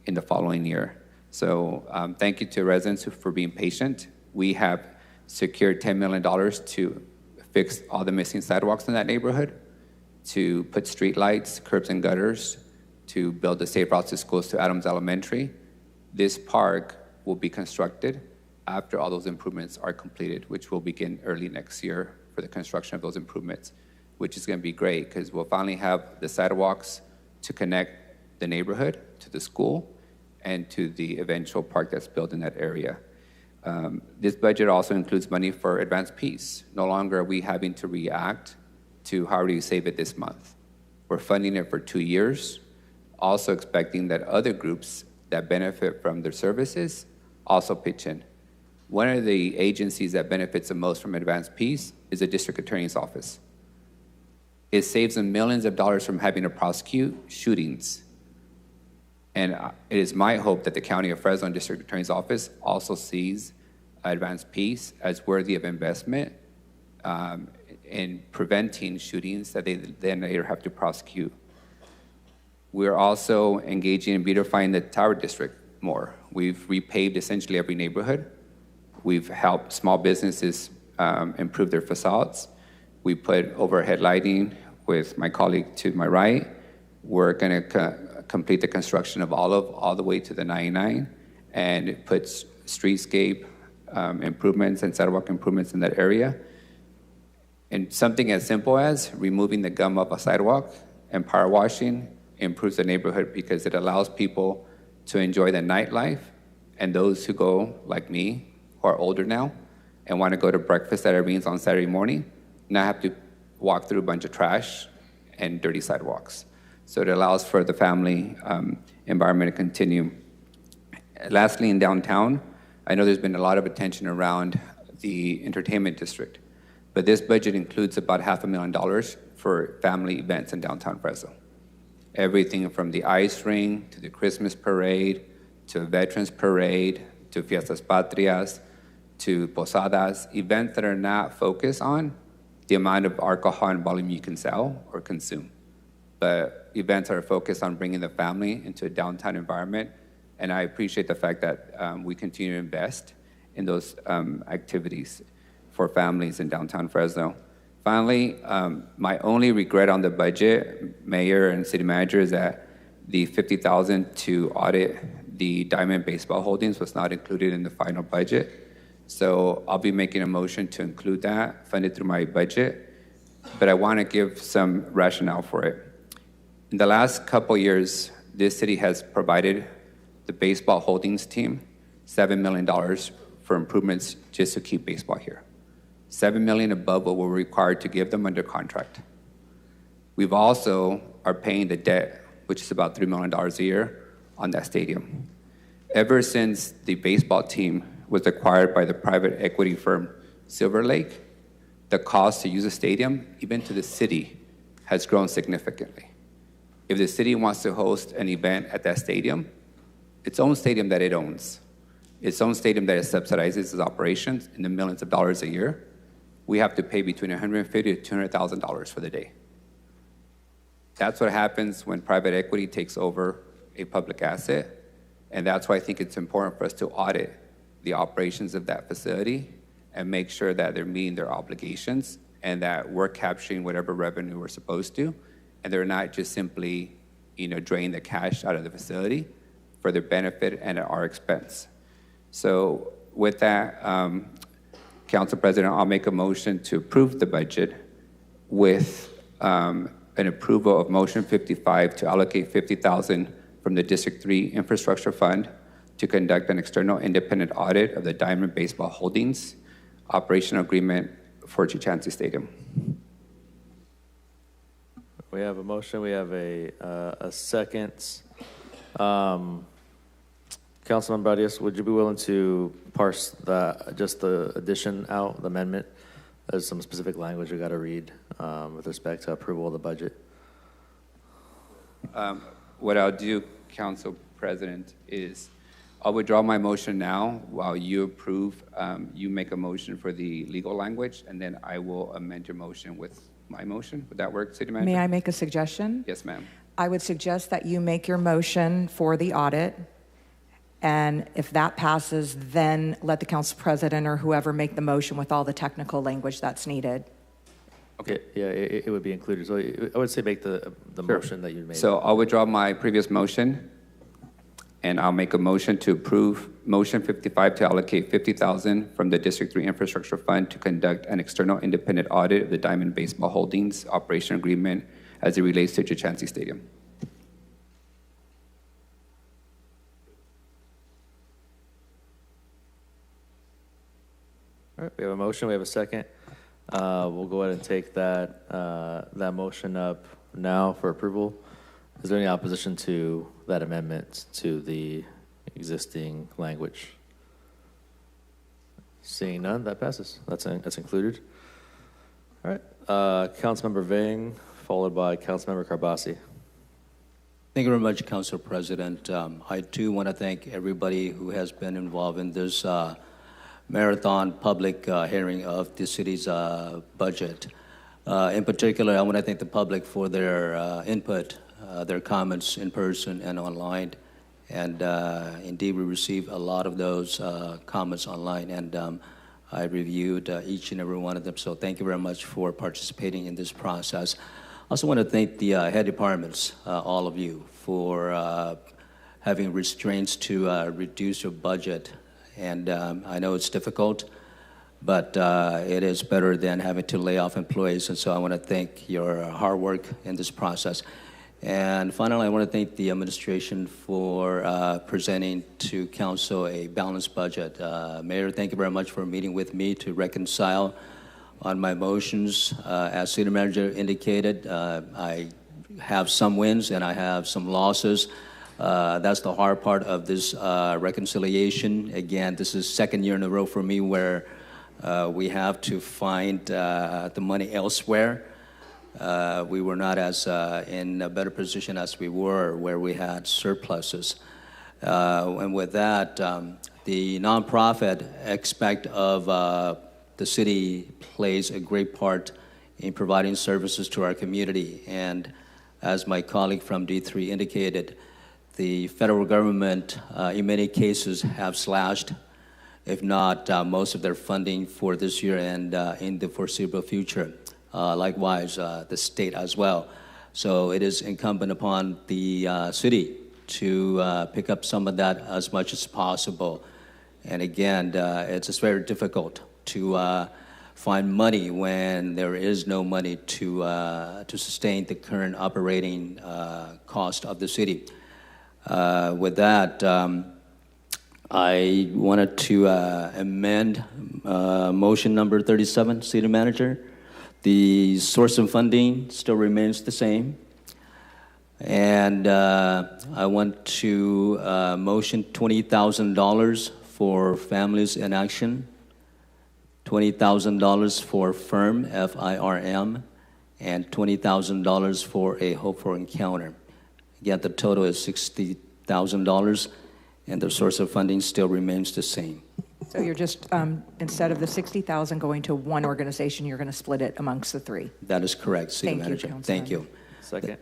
in the following year. So thank you to residents for being patient. We have secured $10 million to fix all the missing sidewalks in that neighborhood, to put street lights, curbs and gutters, to build the safe routes to schools to Adams Elementary. This park will be constructed after all those improvements are completed, which will begin early next year for the construction of those improvements, which is going to be great because we'll finally have the sidewalks to connect the neighborhood to the school and to the eventual park that's built in that area. This budget also includes money for advanced peace. No longer are we having to react to how do you save it this month. We're funding it for 2 years, also expecting that other groups that benefit from their services also pitch in. One of the agencies that benefits the most from advanced peace is the district attorney's office. It saves them millions of dollars from having to prosecute shootings. And it is my hope that the County of Fresno and District Attorney's Office also sees advanced peace as worthy of investment in preventing shootings that they then later have to prosecute. We're also engaging in beautifying the Tower District more. We've repaved essentially every neighborhood. We've helped small businesses improve their facades. We put overhead lighting with my colleague to my right. We're going to complete the construction of all the way to the 99, and it puts streetscape improvements and sidewalk improvements in that area. And something as simple as removing the gum off a sidewalk and power washing improves the neighborhood because it allows people to enjoy the nightlife, and those who go, like me, who are older now, and want to go to breakfast at Irene's on Saturday morning, not have to walk through a bunch of trash and dirty sidewalks. So it allows for the family environment to continue. Lastly, in downtown, I know there's been a lot of attention around the entertainment district, but this budget includes about $500,000 for family events in downtown Fresno. Everything from the ice ring to the Christmas parade to a Veterans Parade to Fiestas Patrias to Posadas, events that are not focused on the amount of alcohol and volume you can sell or consume, but events that are focused on bringing the family into a downtown environment. And I appreciate the fact that we continue to invest in those activities for families in downtown Fresno. Finally, my only regret on the budget, Mayor and City Manager, is that the $50,000 to audit the Diamond Baseball Holdings was not included in the final budget. So I'll be making a motion to include that, funded through my budget, but I want to give some rationale for it. In the last couple years, this city has provided the baseball holdings team $7 million for improvements just to keep baseball here. $7 million above what we're required to give them under contract. We've also are paying the debt, which is about $3 million a year on that stadium. Ever since the baseball team was acquired by the private equity firm Silver Lake, the cost to use the stadium, even to the city, has grown significantly. If the city wants to host an event at that stadium, its own stadium that it owns, its own stadium that it subsidizes its operations in the millions of dollars a year, we have to pay between $150,000 to $200,000 for the day. That's what happens when private equity takes over a public asset, and that's why I think it's important for us to audit the operations of that facility and make sure that they're meeting their obligations and that we're capturing whatever revenue we're supposed to, and they're not just simply, draining the cash out of the facility for their benefit and at our expense. So with that, Council President, I'll make a motion to approve the budget with an approval of Motion 55 to allocate $50,000 from the District 3 Infrastructure Fund to conduct an external independent audit of the Diamond Baseball Holdings operational agreement for Chichansi Stadium. We have a motion. We have a second. Councilman Barrios, would you be willing to parse the addition out, the amendment? There's some specific language we got to read with respect to approval of the budget. What I'll do, Council President, is I'll withdraw my motion now while you approve. You make a motion for the legal language, and then I will amend your motion with my motion. Would that work, City Manager? May I make a suggestion? Yes, ma'am. I would suggest that you make your motion for the audit, and if that passes, then let the council president or whoever make the motion with all the technical language that's needed. Okay. Yeah, it would be included. So I would say make the Sure. motion that you made. So I'll withdraw my previous motion, and I'll make a motion to approve Motion 55 to allocate $50,000 from the District 3 Infrastructure Fund to conduct an external independent audit of the Diamond Baseball Holdings operation agreement as it relates to Chichansi Stadium. All right, we have a motion, we have a second. We'll go ahead and take that motion up now for approval. Is there any opposition to that amendment to the existing language? Seeing none, that passes. That's included. All right, Councilmember Vang, followed by Councilmember Carbasi. Thank you very much, Council President. I too want to thank everybody who has been involved in this marathon public hearing of the city's budget. In particular, I want to thank the public for their input, their comments in person and online. And indeed, we received a lot of those comments online, and I reviewed each and every one of them. So thank you very much for participating in this process. also want to thank the head departments, all of you, for having restraints to reduce your budget. And I know it's difficult, but it is better than having to lay off employees. And so I want to thank your hard work in this process. And finally, I want to thank the administration for presenting to council a balanced budget. Mayor, thank you very much for meeting with me to reconcile on my motions. As city manager indicated, I have some wins and I have some losses. That's the hard part of this reconciliation. Again, this is second year in a row for me where we have to find the money elsewhere. We were not as in a better position as we were where we had surpluses. And with that, the nonprofit aspect of the city plays a great part in providing services to our community. And as my colleague from D3 indicated, the federal government, in many cases, have slashed, if not most of their funding for this year and in the foreseeable future. Likewise, the state as well. So it is incumbent upon the city to pick up some of that as much as possible. And again, it's just very difficult to find money when there is no money to sustain the current operating cost of the city. With that, I wanted to amend motion number 37, City Manager. The source of funding still remains the same. And I want to motion $20,000 for Families in Action, $20,000 for FIRM, F-I-R-M, and $20,000 for a Hope for Encounter. Again, the total is $60,000, and the source of funding still remains the same. So you're just, instead of the 60,000 going to one organization, you're going to split it amongst the three? That is correct, City Manager. Thank you. Second.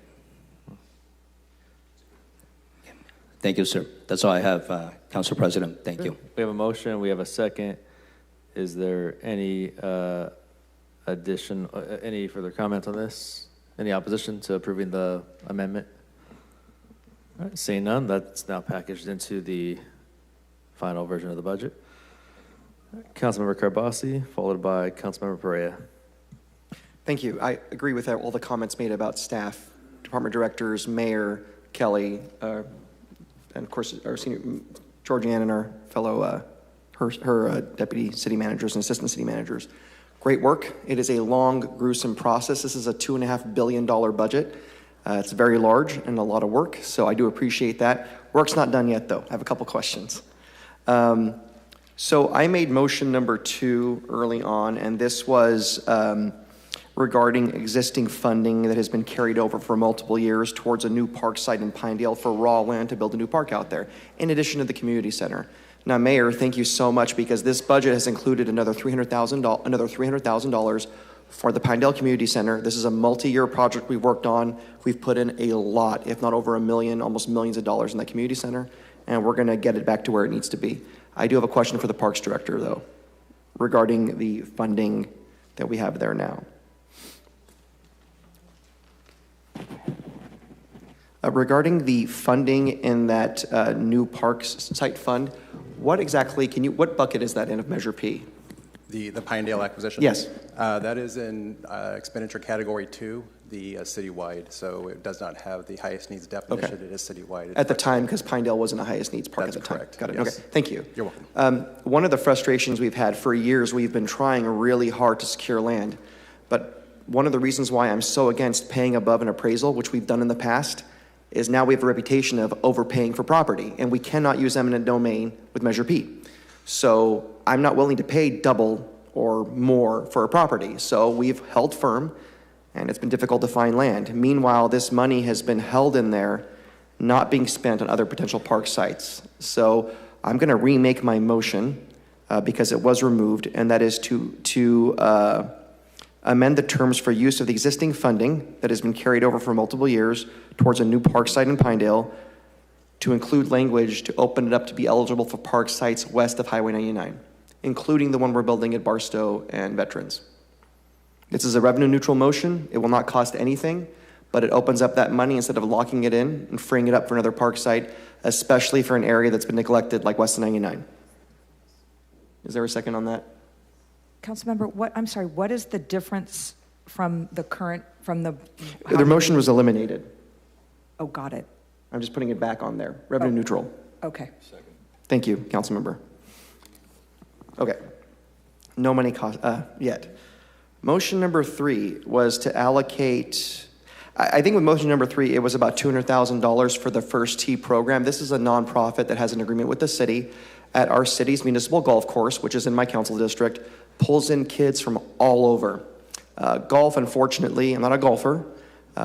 Thank you, sir. That's all I have, Council President. Thank you. We have a motion. We have a second. Is there any any further comments on this? Any opposition to approving the amendment? All right, seeing none, that's now packaged into the final version of the budget. Councilmember Carbasi, followed by Councilmember Perea. Thank you. I agree with all the comments made about staff, department directors, Mayor Kelly, and of course our senior Georgianne and our fellow her deputy city managers and assistant city managers. Great work. It is a long, gruesome process. This is a $2.5 billion budget. It's very large and a lot of work, so I do appreciate that. Work's not done yet, though. I have a couple questions. So I made motion number 2 early on, and this was regarding existing funding that has been carried over for multiple years towards a new park site in Pinedale for raw land to build a new park out there, in addition to the community center. Now, Mayor, thank you so much, because this budget has included another $300,000 for the Pinedale Community Center. This is a multi-year project we worked on. We've put in a lot, if not over $1 million, almost millions of dollars in that community center, and we're going to get it back to where it needs to be. I do have a question for the Parks Director, though, regarding the funding that we have there now. Regarding the funding in that new parks site fund, what exactly what bucket is that in of Measure P? The Pinedale acquisition? Yes. That is in expenditure category 2, the citywide, so it does not have the highest needs definition. Okay. It is citywide. At the time, because Pinedale wasn't a highest needs park at the time. That's Got it. Yes. Okay, thank you. You're welcome. One of the frustrations we've had for years, we've been trying really hard to secure land, but one of the reasons why I'm so against paying above an appraisal, which we've done in the past, is now we have a reputation of overpaying for property, and we cannot use eminent domain with Measure P. So I'm not willing to pay double or more for a property. So we've held firm, and it's been difficult to find land. Meanwhile, this money has been held in there, not being spent on other potential park sites. So I'm going to remake my motion because it was removed, and that is to amend the terms for use of the existing funding that has been carried over for multiple years towards a new park site in Pinedale to include language to open it up to be eligible for park sites west of Highway 99, including the one we're building at Barstow and Veterans. This is a revenue neutral motion. It will not cost anything. but it opens up that money instead of locking it in and freeing it up for another park site, especially for an area that's been neglected like West 99. Is there a second on that? Councilmember, I'm sorry, what is the difference from the current, Their motion was eliminated. Oh, got it. I'm just putting it back on there. Revenue neutral. Okay. Thank you, Councilmember. Okay. No money cost yet. Motion number 3 was to allocate, I think with motion number 3, it was about $200,000 for the First Tee program. This is a nonprofit that has an agreement with the city at our city's municipal golf course, which is in my council district, pulls in kids from all over. Golf, unfortunately, I'm not a golfer,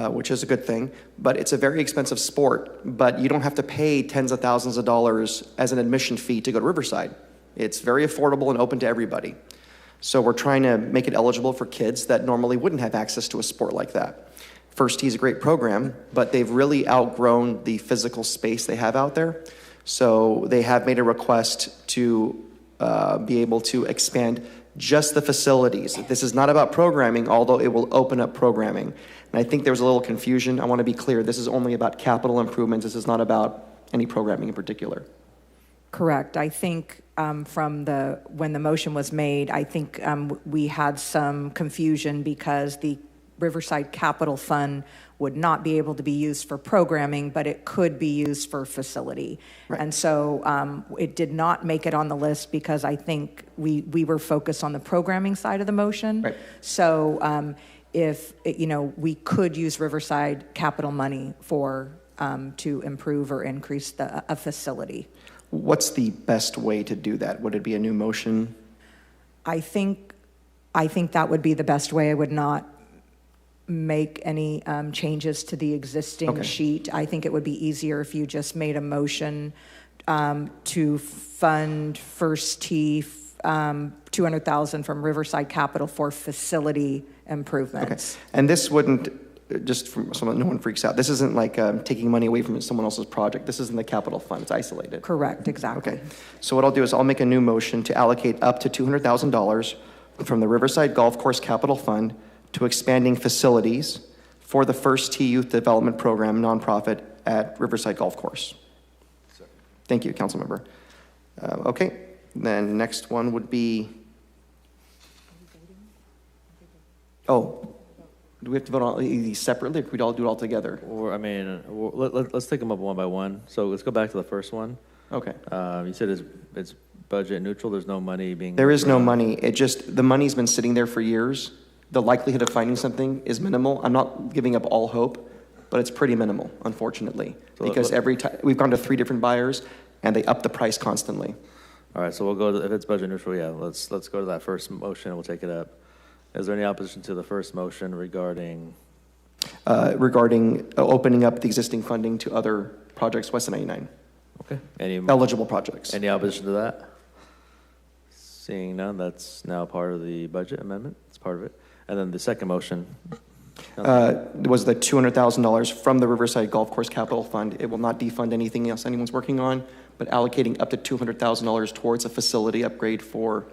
which is a good thing, but it's a very expensive sport, but you don't have to pay tens of thousands of dollars as an admission fee to go to Riverside. It's very affordable and open to everybody. So we're trying to make it eligible for kids that normally wouldn't have access to a sport like that. First Tee is a great program, but they've really outgrown the physical space they have out there. So they have made a request to be able to expand just the facilities. This is not about programming, although it will open up programming. And I think there was a little confusion. I want to be clear. This is only about capital improvements. This is not about any programming in particular. Correct. I think when the motion was made, I think we had some confusion because the Riverside Capital Fund would not be able to be used for programming, but it could be used for facility. Right. And so it did not make it on the list because I think we were focused on the programming side of the motion. Right. So if we could use Riverside capital money for to improve or increase a facility. What's the best way to do that? Would it be a new motion? I think that would be the best way. I would not make any changes to the existing sheet. I think it would be easier if you just made a motion to fund First Tee $200,000 from Riverside Capital for facility improvements. Okay. And this wouldn't, just so no one freaks out, this isn't like taking money away from someone else's project. This isn't the capital fund. It's isolated. Correct, exactly. Okay. So what I'll do is I'll make a new motion to allocate up to $200,000 from the Riverside Golf Course Capital Fund to expanding facilities for the First Tee Youth Development Program nonprofit at Riverside Golf Course. Thank you, Councilmember. Okay, then next one would be, do we have to vote on these separately, or could we all do it all together? Or, let's take them up one by one. So let's go back to the first one. Okay. You said it's budget neutral. There's no money being. There is no money. The money's been sitting there for years. The likelihood of finding something is minimal. I'm not giving up all hope, but it's pretty minimal, unfortunately, because every time we've gone to 3 different buyers, and they up the price constantly. All right, so we'll go to, if it's budget neutral, yeah, let's go to that first motion, and we'll take it up. Is there any opposition to the first motion regarding? Regarding opening up the existing funding to other projects west of 99. Okay. Any eligible projects. Any opposition to that? Seeing none, that's now part of the budget amendment. It's part of it. And then the second motion. Was the $200,000 from the Riverside Golf Course Capital Fund. It will not defund anything else anyone's working on, but allocating up to $200,000 towards a facility upgrade for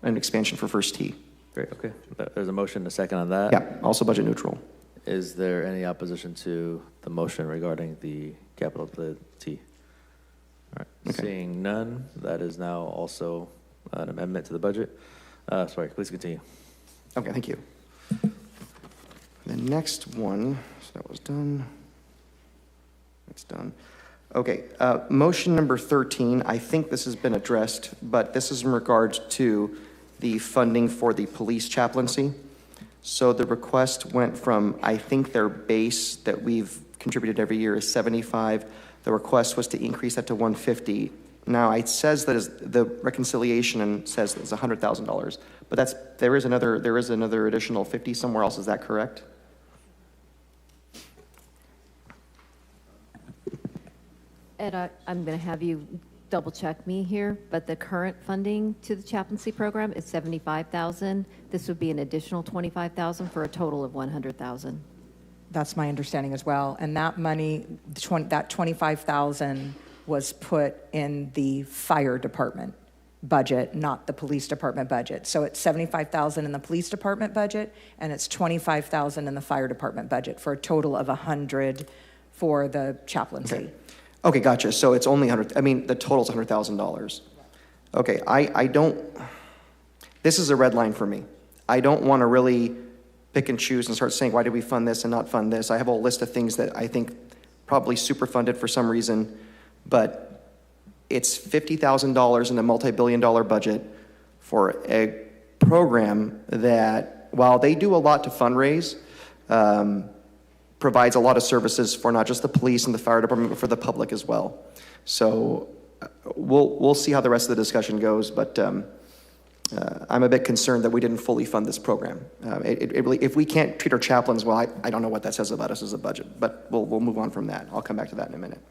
an expansion for First Tee. Great, okay. There's a motion, a second on that. Yeah, also budget neutral. Is there any opposition to the motion regarding the capital T? All right, okay. Seeing none, that is now also an amendment to the budget. Sorry, please continue. Okay, thank you. The next one, so that was done. That's done. Okay, motion number 13, I think this has been addressed, but this is in regards to the funding for the police chaplaincy. So the request went from, I think their base that we've contributed every year is 75. The request was to increase that to 150. Now it says that the reconciliation and says it's $100,000, but there is another additional 50 somewhere else. Is that correct? Ed, I'm going to have you double check me here, but the current funding to the chaplaincy program is $75,000. This would be an additional $25,000 for a total of $100,000. That's my understanding as well. And that money, that $25,000 was put in the fire department. budget, not the police department budget. So it's 75,000 in the police department budget, and it's 25,000 in the fire department budget, for a total of 100 for the chaplaincy. Okay, gotcha. So it's only 100, I mean, the total's $100,000. Okay, I don't, this is a red line for me. I don't want to really pick and choose and start saying, why did we fund this and not fund this? I have a whole list of things that I think probably super funded for some reason, but it's $50,000 in a multi-billion-dollar budget for a program that, while they do a lot to fundraise, provides a lot of services for not just the police and the fire department, but for the public as well. So we'll see how the rest of the discussion goes, but I'm a bit concerned that we didn't fully fund this program. It really, if we can't treat our chaplains well, I don't know what that says about us as a budget, but we'll move on from that. I'll come back to that in a minute.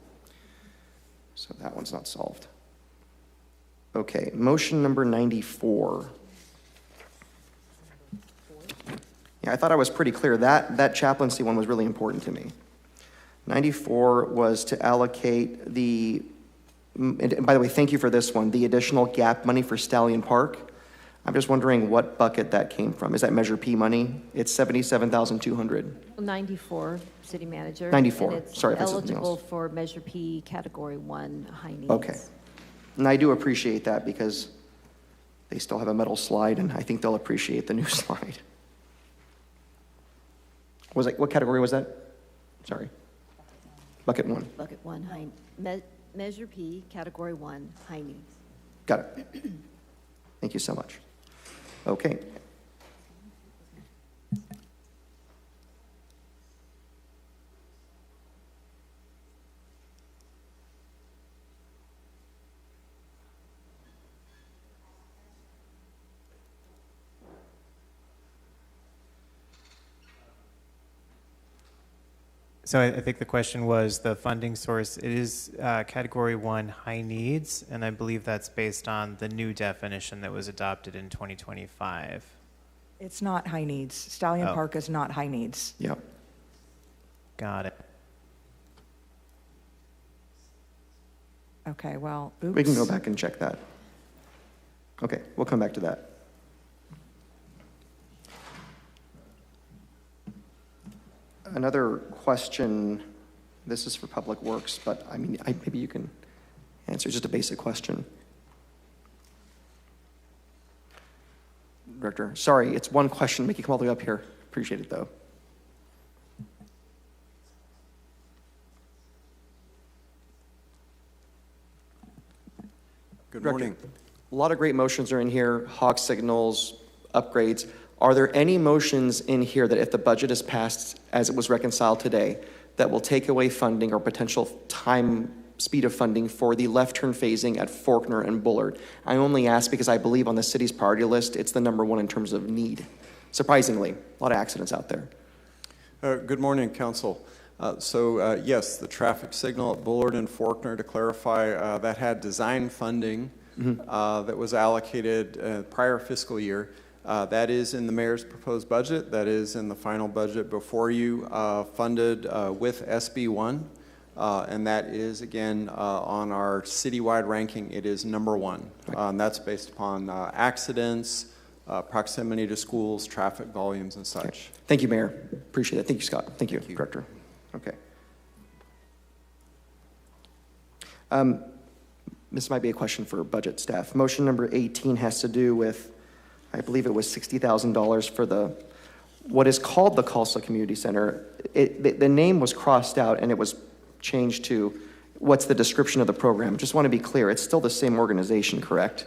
So that one's not solved. Okay, motion number 94. Yeah, I thought I was pretty clear. That chaplaincy one was really important to me. 94 was to allocate the, and by the way, thank you for this one, the additional gap money for Stallion Park. I'm just wondering what bucket that came from. Is that Measure P money? It's $77,200. 94, city manager. 94. And it's Sorry if it's something eligible else. for Measure P, Category 1, high needs. Okay. And I do appreciate that because they still have a metal slide, and I think they'll appreciate the new slide. What category was that? Sorry. Bucket 1. Bucket 1, Measure P, Category 1, high needs. Got it. Thank you so much. Okay. So I think the question was the funding source. It is Category 1 high needs, and I believe that's based on the new definition that was adopted in 2025. It's not high needs. Stallion Oh. Park is not high needs. Yep. Got it. Okay, well, oops. We can go back and check that. Okay, we'll come back to that. Another question, this is for Public Works, but I mean, maybe you can answer, just a basic question. Director, sorry, it's one question, make you come all the way up here. Appreciate it, though. Good Director, morning. a lot of great motions are in here, hawk signals, upgrades. Are there any motions in here that if the budget is passed as it was reconciled today, that will take away funding or potential speed of funding for the left turn phasing at Faulkner and Bullard? I only ask because I believe on the city's priority list, it's the number 1 in terms of need. Surprisingly, a lot of accidents out there. Good morning, Council. Yes, the traffic signal at Bullard and Faulkner, to clarify, that had design funding that was allocated prior fiscal year. That is in the mayor's proposed budget. That is in the final budget before you, funded with SB1. And that is, again, on our citywide ranking, it is number 1. That's based upon accidents, proximity to schools, traffic volumes, and such. Okay. Thank you, Mayor. Appreciate it. Thank you, Scott. Thank you, Director. Okay. This might be a question for budget staff. Motion number 18 has to do with, I believe it was $60,000 for what is called the Tulsa Community Center. The name was crossed out and it was changed to what's the description of the program. Just want to be clear, it's still the same organization, correct?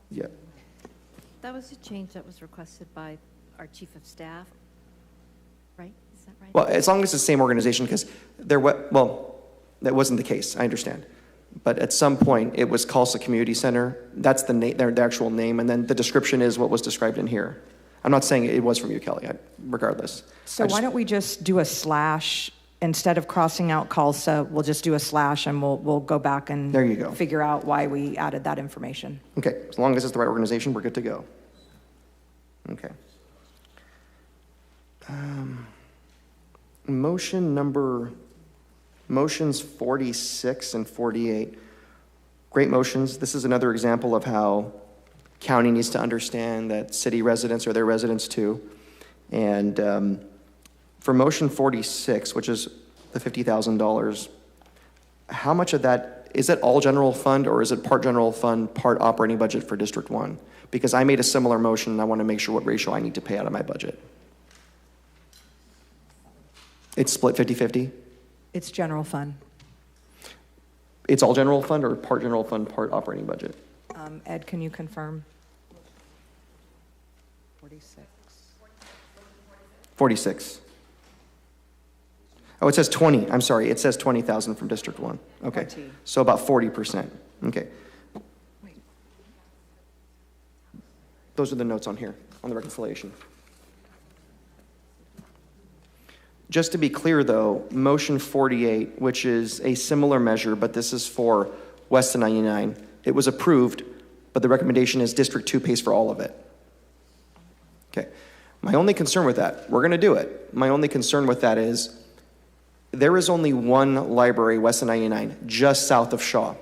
Yeah. That was a change that was requested by our chief of staff, right? Is that right? Well, as long as it's the same organization, because that wasn't the case, I understand. But at some point, it was Tulsa Community Center. That's their actual name, and then the description is what was described in here. I'm not saying it was from you, Kelly, regardless. So why don't we just do a slash, instead of crossing out Tulsa, we'll just do a slash and we'll go back and there you go. Figure out why we added that information. Okay, as long as it's the right organization, we're good to go. Okay. Motions 46 and 48. Great motions. This is another example of how county needs to understand that city residents are their residents too. And for motion 46, which is the $50,000, how much of that, is it all general fund or is it part general fund, part operating budget for District 1? Because I made a similar motion and I want to make sure what ratio I need to pay out of my budget. It's split 50-50? It's general fund. It's all general fund or part general fund, part operating budget? Ed, can you confirm? 46. 46. Oh, it says 20. I'm sorry. It says 20,000 from District 1. Okay. So about 40%. Okay. Those are the notes on here, on the reconciliation. Just to be clear, though, motion 48, which is a similar measure, but this is for West of 99, it was approved, but the recommendation is District 2 pays for all of it. Okay. My only concern with that, we're going to do it. My only concern with that is there is only one library west of 99, just south of Shaw,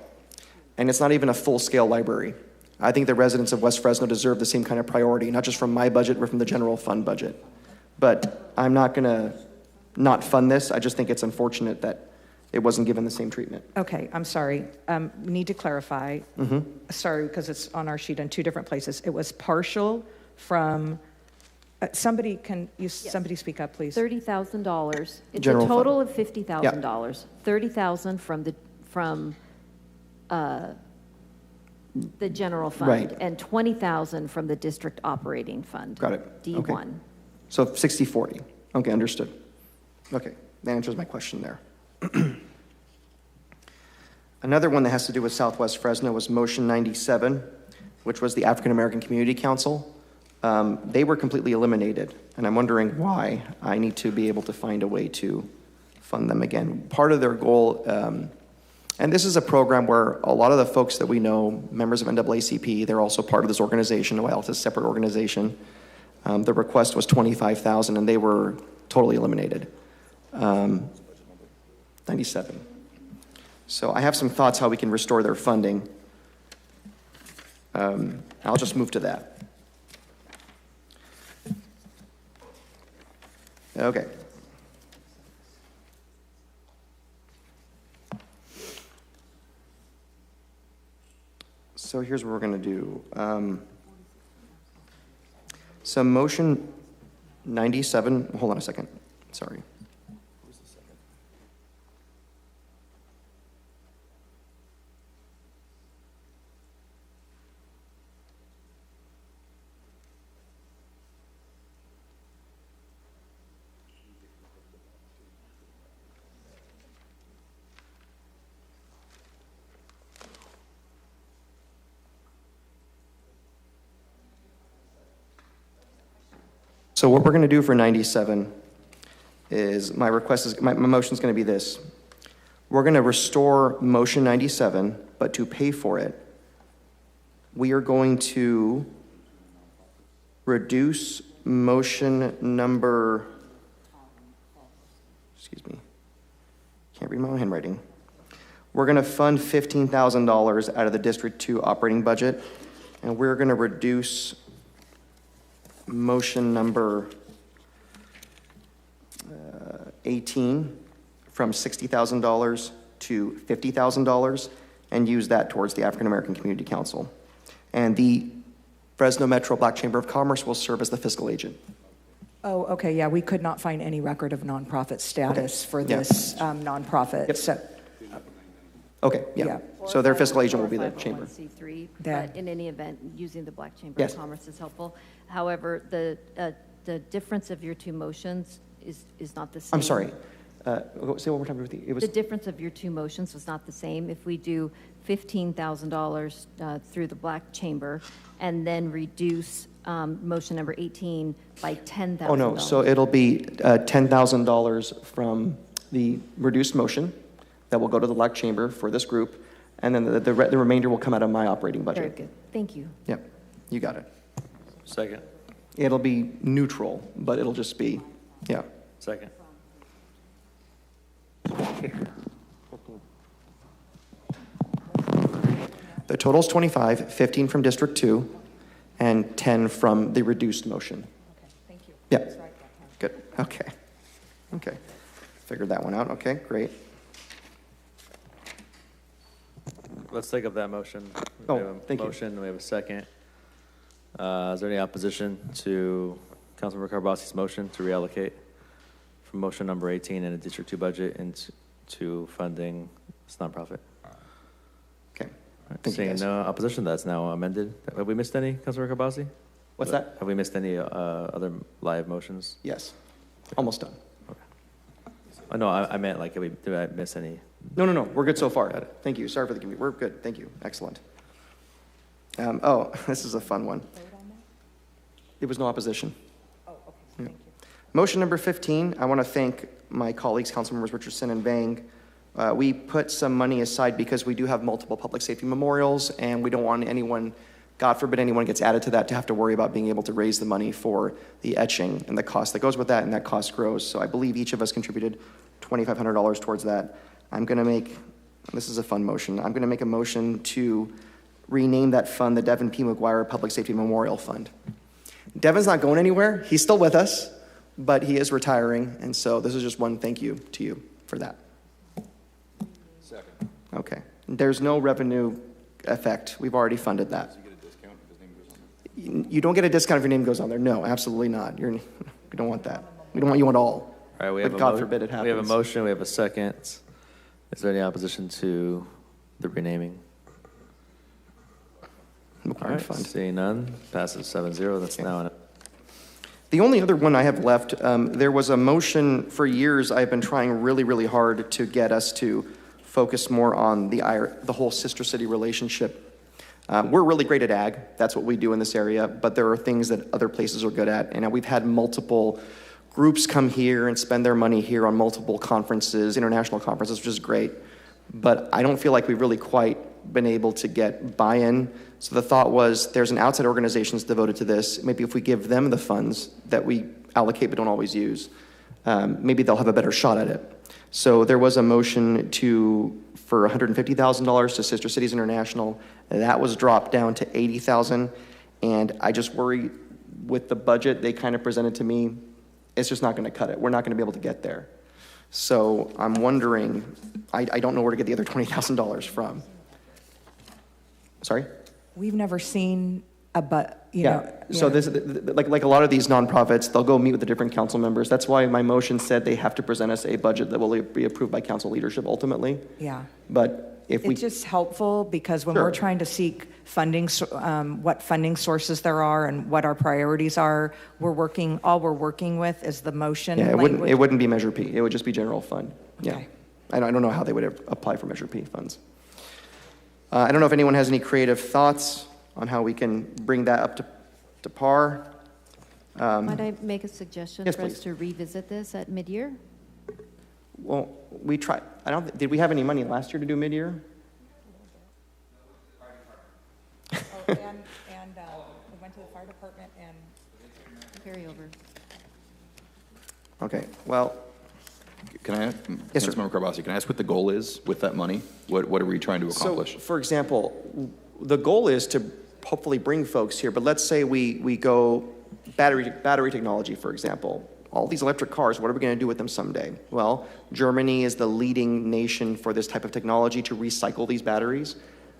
and it's not even a full-scale library. I think the residents of West Fresno deserve the same kind of priority, not just from my budget, but from the general fund budget. But I'm not going to not fund this. I just think it's unfortunate that it wasn't given the same treatment. Okay, I'm sorry. We need to clarify. Sorry, because it's on our sheet in two different places. It was partial from, somebody speak up, please? $30,000. It's General a total fund. of $50,000. $30,000 from the general fund. Right. And $20,000 from the district operating fund. Got it. D1. Okay. So 60-40. Okay, understood. Okay, that answers my question there. Another one that has to do with Southwest Fresno was motion 97, which was the African American Community Council. They were completely eliminated, and I'm wondering why. I need to be able to find a way to fund them again. Part of their goal, and this is a program where a lot of the folks that we know, members of NAACP, they're also part of this organization, while it's a separate organization. The request was $25,000, and they were totally eliminated. 97. So I have some thoughts how we can restore their funding. I'll just move to that. Okay. So here's what we're going to do. So motion 97, hold on a second. Sorry. So what we're going to do for 97 is my motion is going to be this. We're going to restore motion 97, but to pay for it, we are going to reduce motion number, excuse me, can't read my own handwriting. We're going to fund $15,000 out of the District 2 operating budget, and we're going to reduce motion number 18 from $60,000 to $50,000 and use that towards the African American Community Council. And the Fresno Metro Black Chamber of Commerce will serve as the fiscal agent. Oh, okay, yeah, we could not find any record of nonprofit status for this nonprofit. Yep. So, okay, yeah. So their fiscal agent will be the chamber. 501c3, That- but in any event, using the Black Chamber Yes. of Commerce is helpful. However, the difference of your two motions is not the same. I'm sorry. Say one more time, Ruthie. It was The difference of your two motions was not the same. If we do $15,000 through the Black Chamber and then reduce motion number 18 by $10,000. Oh, no. So it'll be $10,000 from the reduced motion that will go to the Black Chamber for this group, and then the remainder will come out of my operating budget. Very good. Thank you. Yep, you got it. Second. It'll be neutral, but it'll just be, yeah. Second. The total's 25, 15 from District 2, and 10 from the reduced motion. Okay, thank you. Yeah. That's right, Good. Okay. Okay. Figured that one out. Okay, great. Let's take up that motion. Oh, We have a thank you. motion, we have a second. Is there any opposition to Councilmember Carbassi's motion to reallocate from motion number 18 in a District 2 budget into funding this nonprofit? Okay. Right, Thank you, seeing guys. no opposition, that's now amended. Have we missed any, Councilmember Carbassi? What's that? Have we missed any other live motions? Yes. Almost done. Oh, no, I meant like, did I miss any? No. We're good so far. Thank you. Sorry for the confusion. We're good. Thank you. Excellent. This is a fun one. There was no opposition. Oh, okay, thank you. Motion number 15, I want to thank my colleagues, Councilmembers Richardson and Vang. We put some money aside because we do have multiple public safety memorials, and we don't want anyone, God forbid anyone gets added to that, to have to worry about being able to raise the money for the etching and the cost that goes with that, and that cost grows. So I believe each of us contributed $2,500 towards that. This is a fun motion, I'm going to make a motion to rename that fund the Devin P. McGuire Public Safety Memorial Fund. Devin's not going anywhere. He's still with us, but he is retiring, and so this is just one thank you to you for that. Second. Okay. There's no revenue effect. We've already funded that. Does he get a discount if his name goes on there? You don't get a discount if your name goes on there. No, absolutely not. We don't want that. We don't want you at all. All right, But God forbid it happens. We have a motion, we have a second. Is there any opposition to the renaming? All right, seeing none, passes 7-0. That's now in. The only other one I have left, there was a motion for years I've been trying really, really hard to get us to focus more on the whole sister city relationship. We're really great at ag. That's what we do in this area, but there are things that other places are good at. And we've had multiple groups come here and spend their money here on multiple conferences, international conferences, which is great. But I don't feel like we've really quite been able to get buy-in. So the thought was there's an outside organization that's devoted to this. Maybe if we give them the funds that we allocate but don't always use, maybe they'll have a better shot at it. So there was a motion for $150,000 to Sister Cities International. That was dropped down to $80,000. And I just worry with the budget they kind of presented to me, it's just not going to cut it. We're not going to be able to get there. So I'm wondering, I don't know where to get the other $20,000 from. Sorry? We've never seen a So this, like a lot of these nonprofits, they'll go meet with the different council members. That's why my motion said they have to present us a budget that will be approved by council leadership ultimately. Yeah. But if we... It's just helpful because when Sure. we're trying to seek funding, what funding sources there are and what our priorities are, all we're working with is the motion Yeah, language. it wouldn't be Measure P. It would just be general fund. Yeah. Okay. I don't know how they would apply for Measure P funds. I don't know if anyone has any creative thoughts on how we can bring that up to par. Might I make a suggestion Yes, for us please. to revisit this at mid-year? Well, we tried. Did we have any money last year to do mid-year? And we went to the fire department and... Carryover. Okay, well, Can I ask, Yes, sir. Councilmember Carbassi, can I ask what the goal is with that money? What are we trying to accomplish? so, for example, the goal is to hopefully bring folks here, but let's say we go battery technology, for example. All these electric cars, what are we going to do with them someday? Well, Germany is the leading nation for this type of technology to recycle these batteries.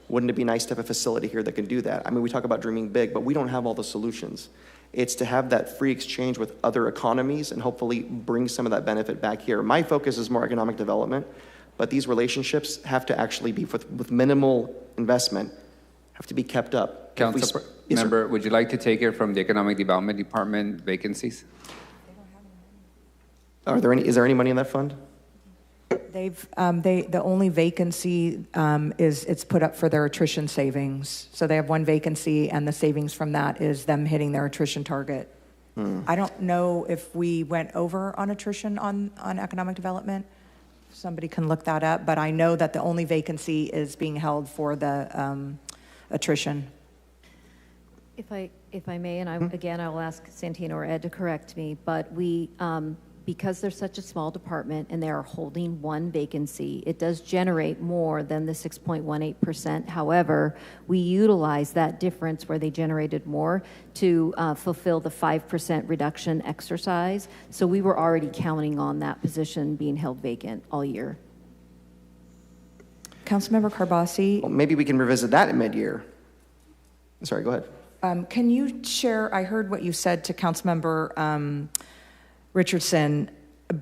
Wouldn't it be nice to have a facility here that can do that? I mean, we talk about dreaming big, but we don't have all the solutions. It's to have that free exchange with other economies and hopefully bring some of that benefit back here. My focus is more economic development, but these relationships have to actually be, with minimal investment, have to be kept up. Council Yes, sir. member, would you like to take it from the Economic Development Department vacancies? Is there any money in that fund? The only vacancy is it's put up for their attrition savings. So they have one vacancy, and the savings from that is them hitting their attrition target. I don't know if we went over on attrition on economic development. Somebody can look that up, but I know that the only vacancy is being held for the attrition. If I may, and again, I will ask Santino or Ed to correct me, but we, because they're such a small department and they are holding one vacancy, it does generate more than the 6.18%. However, we utilize that difference where they generated more to fulfill the 5% reduction exercise. So we were already counting on that position being held vacant all year. Councilmember Carbasi. Well, maybe we can revisit that in mid-year. Sorry, go ahead. Can you share, I heard what you said to Councilmember Richardson,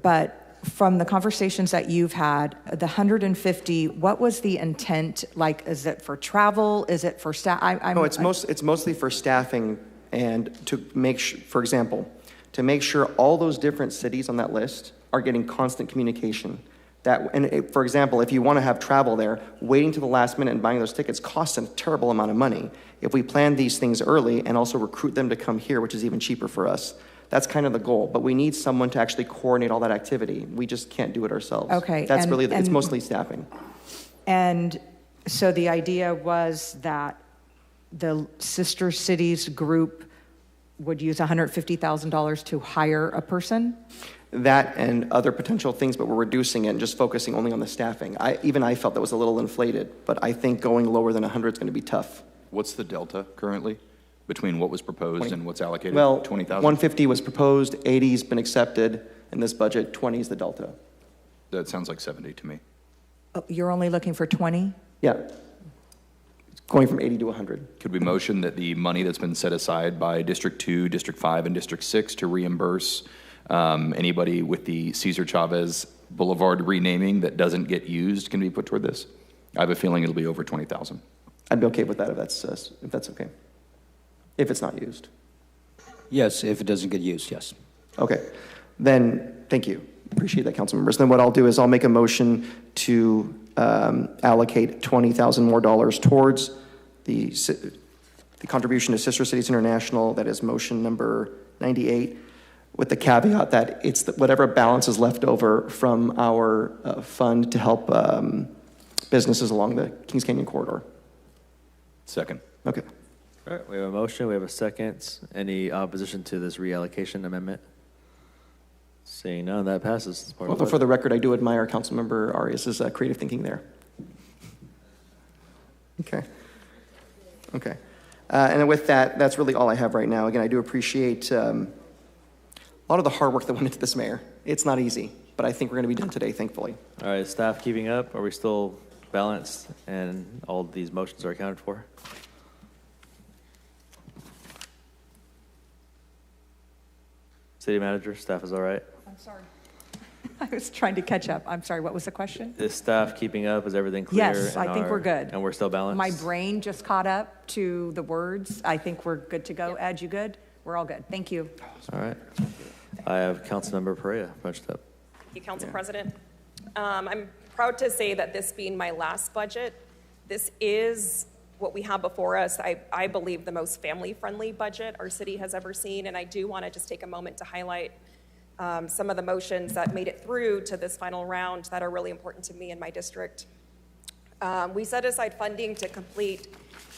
but from the conversations that you've had, the 150, what was the intent? Like, is it for travel? Is it for staff? No, it's mostly for staffing and to make sure, for example, to make sure all those different cities on that list are getting constant communication. For example, if you want to have travel there, waiting to the last minute and buying those tickets costs a terrible amount of money. If we plan these things early and also recruit them to come here, which is even cheaper for us, that's kind of the goal. But we need someone to actually coordinate all that activity. We just can't do it ourselves. Okay. That's it's mostly staffing. And so the idea was that the sister cities group would use $150,000 to hire a person? That and other potential things, but we're reducing it and just focusing only on the staffing. Even I felt that was a little inflated, but I think going lower than 100 is going to be tough. What's the delta currently between what was proposed and what's allocated? Well, 20,000? 150 was proposed, 80's been accepted in this budget, 20 is the delta. That sounds like 70 to me. Oh, you're only looking for 20? Yeah. It's going from 80 to 100. Could we motion that the money that's been set aside by District 2, District 5, and District 6 to reimburse anybody with the Cesar Chavez Boulevard renaming that doesn't get used can be put toward this? I have a feeling it'll be over 20,000. I'd be okay with that if that's okay. If it's not used. Yes, if it doesn't get used, yes. Okay, then thank you. Appreciate that, council members. Then what I'll do is I'll make a motion to allocate $20,000 more towards the contribution to Sister Cities International. That is motion number 98, with the caveat that it's whatever balance is left over from our fund to help businesses along the Kings Canyon corridor. Second. Okay. All right, we have a motion, we have a second. Any opposition to this reallocation amendment? Seeing none, that passes. Although for the record, I do admire Councilmember Arias' creative thinking there. Okay. Okay. And with that, that's really all I have right now. Again, I do appreciate a lot of the hard work that went into this, Mayor. It's not easy, but I think we're going to be done today, thankfully. All right, staff keeping up? Are we still balanced and all these motions are accounted for? City manager, staff is all right? I'm sorry. I was trying to catch up. I'm sorry, what was the question? Is staff keeping up? Is everything clear? Yes, I think we're good. And we're still balanced? My brain just caught up to the words. I think we're good to go. Ed, you good? We're all good. Thank you. All right. I have Councilmember Perea punched up. Thank you, Council President. I'm proud to say that this being my last budget, this is what we have before us, I believe, the most family-friendly budget our city has ever seen, and I do want to just take a moment to highlight some of the motions that made it through to this final round that are really important to me and my district. We set aside funding to complete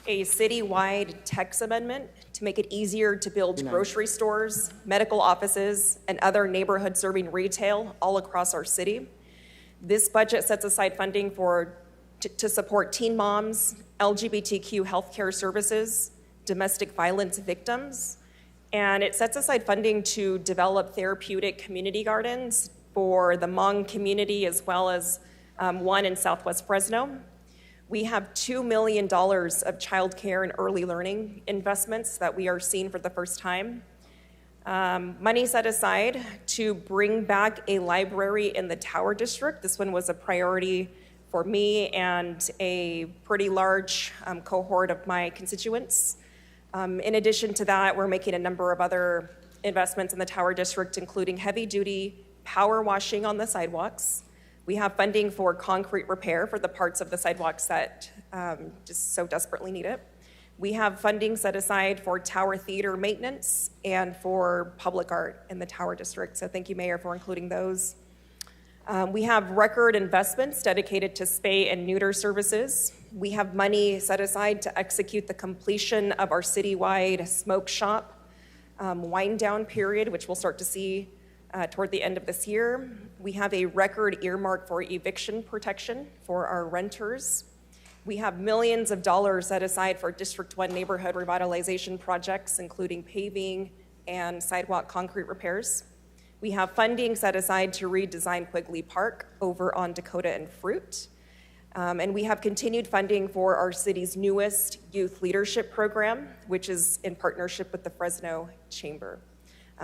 a citywide tax amendment to make it easier to build grocery stores, medical offices, and other neighborhood-serving retail all across our city. This budget sets aside funding to support teen moms, LGBTQ healthcare services, domestic violence victims, and it sets aside funding to develop therapeutic community gardens for the Hmong community as well as one in Southwest Fresno. We have $2 million of childcare and early learning investments that we are seeing for the first time. Money set aside to bring back a library in the Tower District. This one was a priority for me and a pretty large cohort of my constituents. In addition to that, we're making a number of other investments in the Tower District, including heavy-duty power washing on the sidewalks. We have funding for concrete repair for the parts of the sidewalks that just so desperately need it. We have funding set aside for Tower Theater maintenance and for public art in the Tower District. So thank you, Mayor, for including those. We have record investments dedicated to spay and neuter services. We have money set aside to execute the completion of our citywide smoke shop wind down period, which we'll start to see toward the end of this year. We have a record earmark for eviction protection for our renters. We have millions of dollars set aside for District 1 neighborhood revitalization projects, including paving and sidewalk concrete repairs. We have funding set aside to redesign Quigley Park over on Dakota and Fruit. And we have continued funding for our city's newest youth leadership program, which is in partnership with the Fresno Chamber.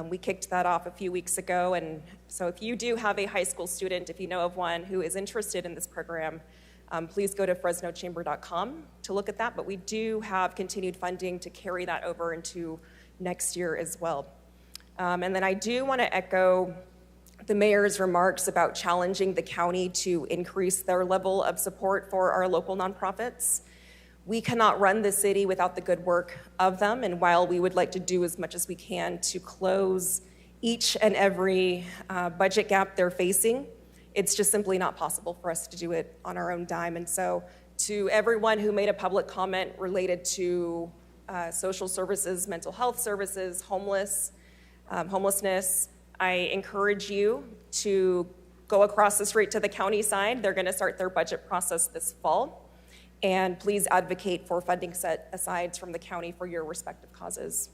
We kicked that off a few weeks ago, and so if you do have a high school student, if you know of one who is interested in this program, please go to fresnochamber.com to look at that, but we do have continued funding to carry that over into next year as well. And then I do want to echo the mayor's remarks about challenging the county to increase their level of support for our local nonprofits. We cannot run the city without the good work of them, and while we would like to do as much as we can to close each and every budget gap they're facing, it's just simply not possible for us to do it on our own dime. And so to everyone who made a public comment related to social services, mental health services, homelessness, I encourage you to go across the street to the county side. They're going to start their budget process this fall. And please advocate for funding set asides from the county for your respective causes.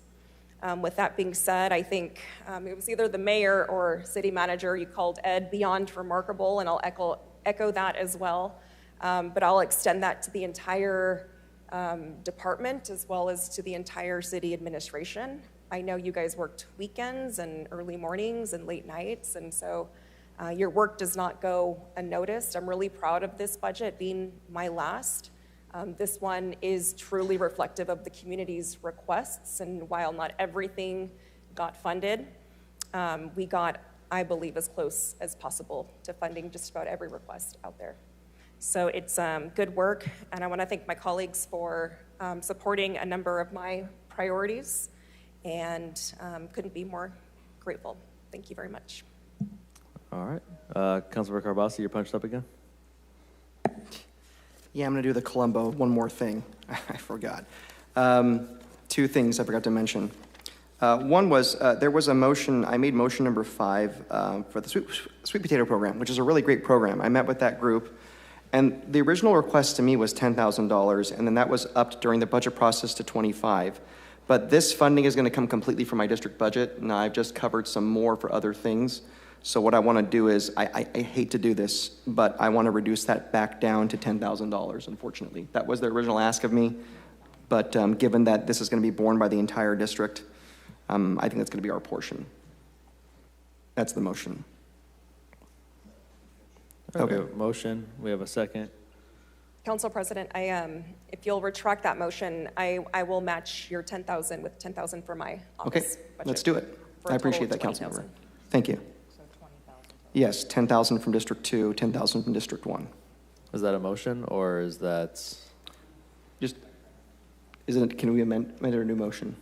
With that being said, I think it was either the mayor or city manager, you called Ed beyond remarkable, and I'll echo that as well. But I'll extend that to the entire department as well as to the entire city administration. I know you guys worked weekends and early mornings and late nights, and so your work does not go unnoticed. I'm really proud of this budget being my last. This one is truly reflective of the community's requests, and while not everything got funded, we got, I believe, as close as possible to funding just about every request out there. So it's good work, and I want to thank my colleagues for supporting a number of my priorities, and couldn't be more grateful. Thank you very much. All right. Councilmember Carbasi, you're punched up again? Yeah, I'm going to do the Columbo. One more thing. I forgot. Two things I forgot to mention. One was there was a motion, I made motion number 5 for the sweet potato program, which is a really great program. I met with that group, and the original request to me was $10,000, and then that was upped during the budget process to $25,000. But this funding is going to come completely from my district budget, and I've just covered some more for other things. So what I want to do is, I hate to do this, but I want to reduce that back down to $10,000, unfortunately. That was the original ask of me, but given that this is going to be borne by the entire district, I think that's going to be our portion. That's the motion. Okay. Motion, we have a second. Council President, if you'll retract that motion, I will match your $10,000 with $10,000 for my office Okay, budget. let's do it. I appreciate that, Councilmember. Thank you. Yes, 10,000 from District 2, 10,000 from District 1. Is that a motion, or is that? Just, isn't it, can we amend a new motion?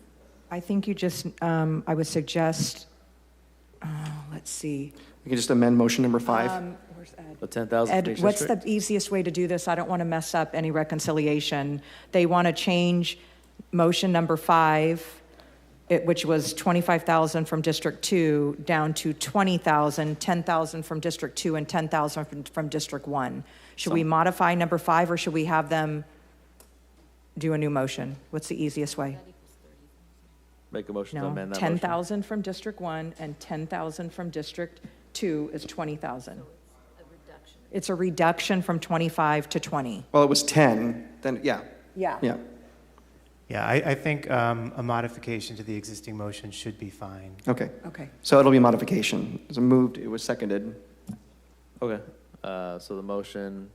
I think you just, I would suggest, let's see. We can just amend motion number 5. Where's Ed? The 10,000 Ed, what's the easiest way to do this? I don't want to mess up any reconciliation. They want to change motion number 5, which was 25,000 from District 2 down to 20,000, 10,000 from District 2 and 10,000 from District 1. Should we modify number 5, or should we have them do a new motion? What's the easiest way? Make a motion to No, amend that 10,000 from District 1 and 10,000 from District 2 is 20,000. It's a reduction from 25 to 20. Well, it was 10, then, yeah. Yeah. Yeah. Yeah, I think a modification to the existing motion should be fine. Okay. Okay. So it'll be a modification. It was moved, it was seconded. Okay. So the motion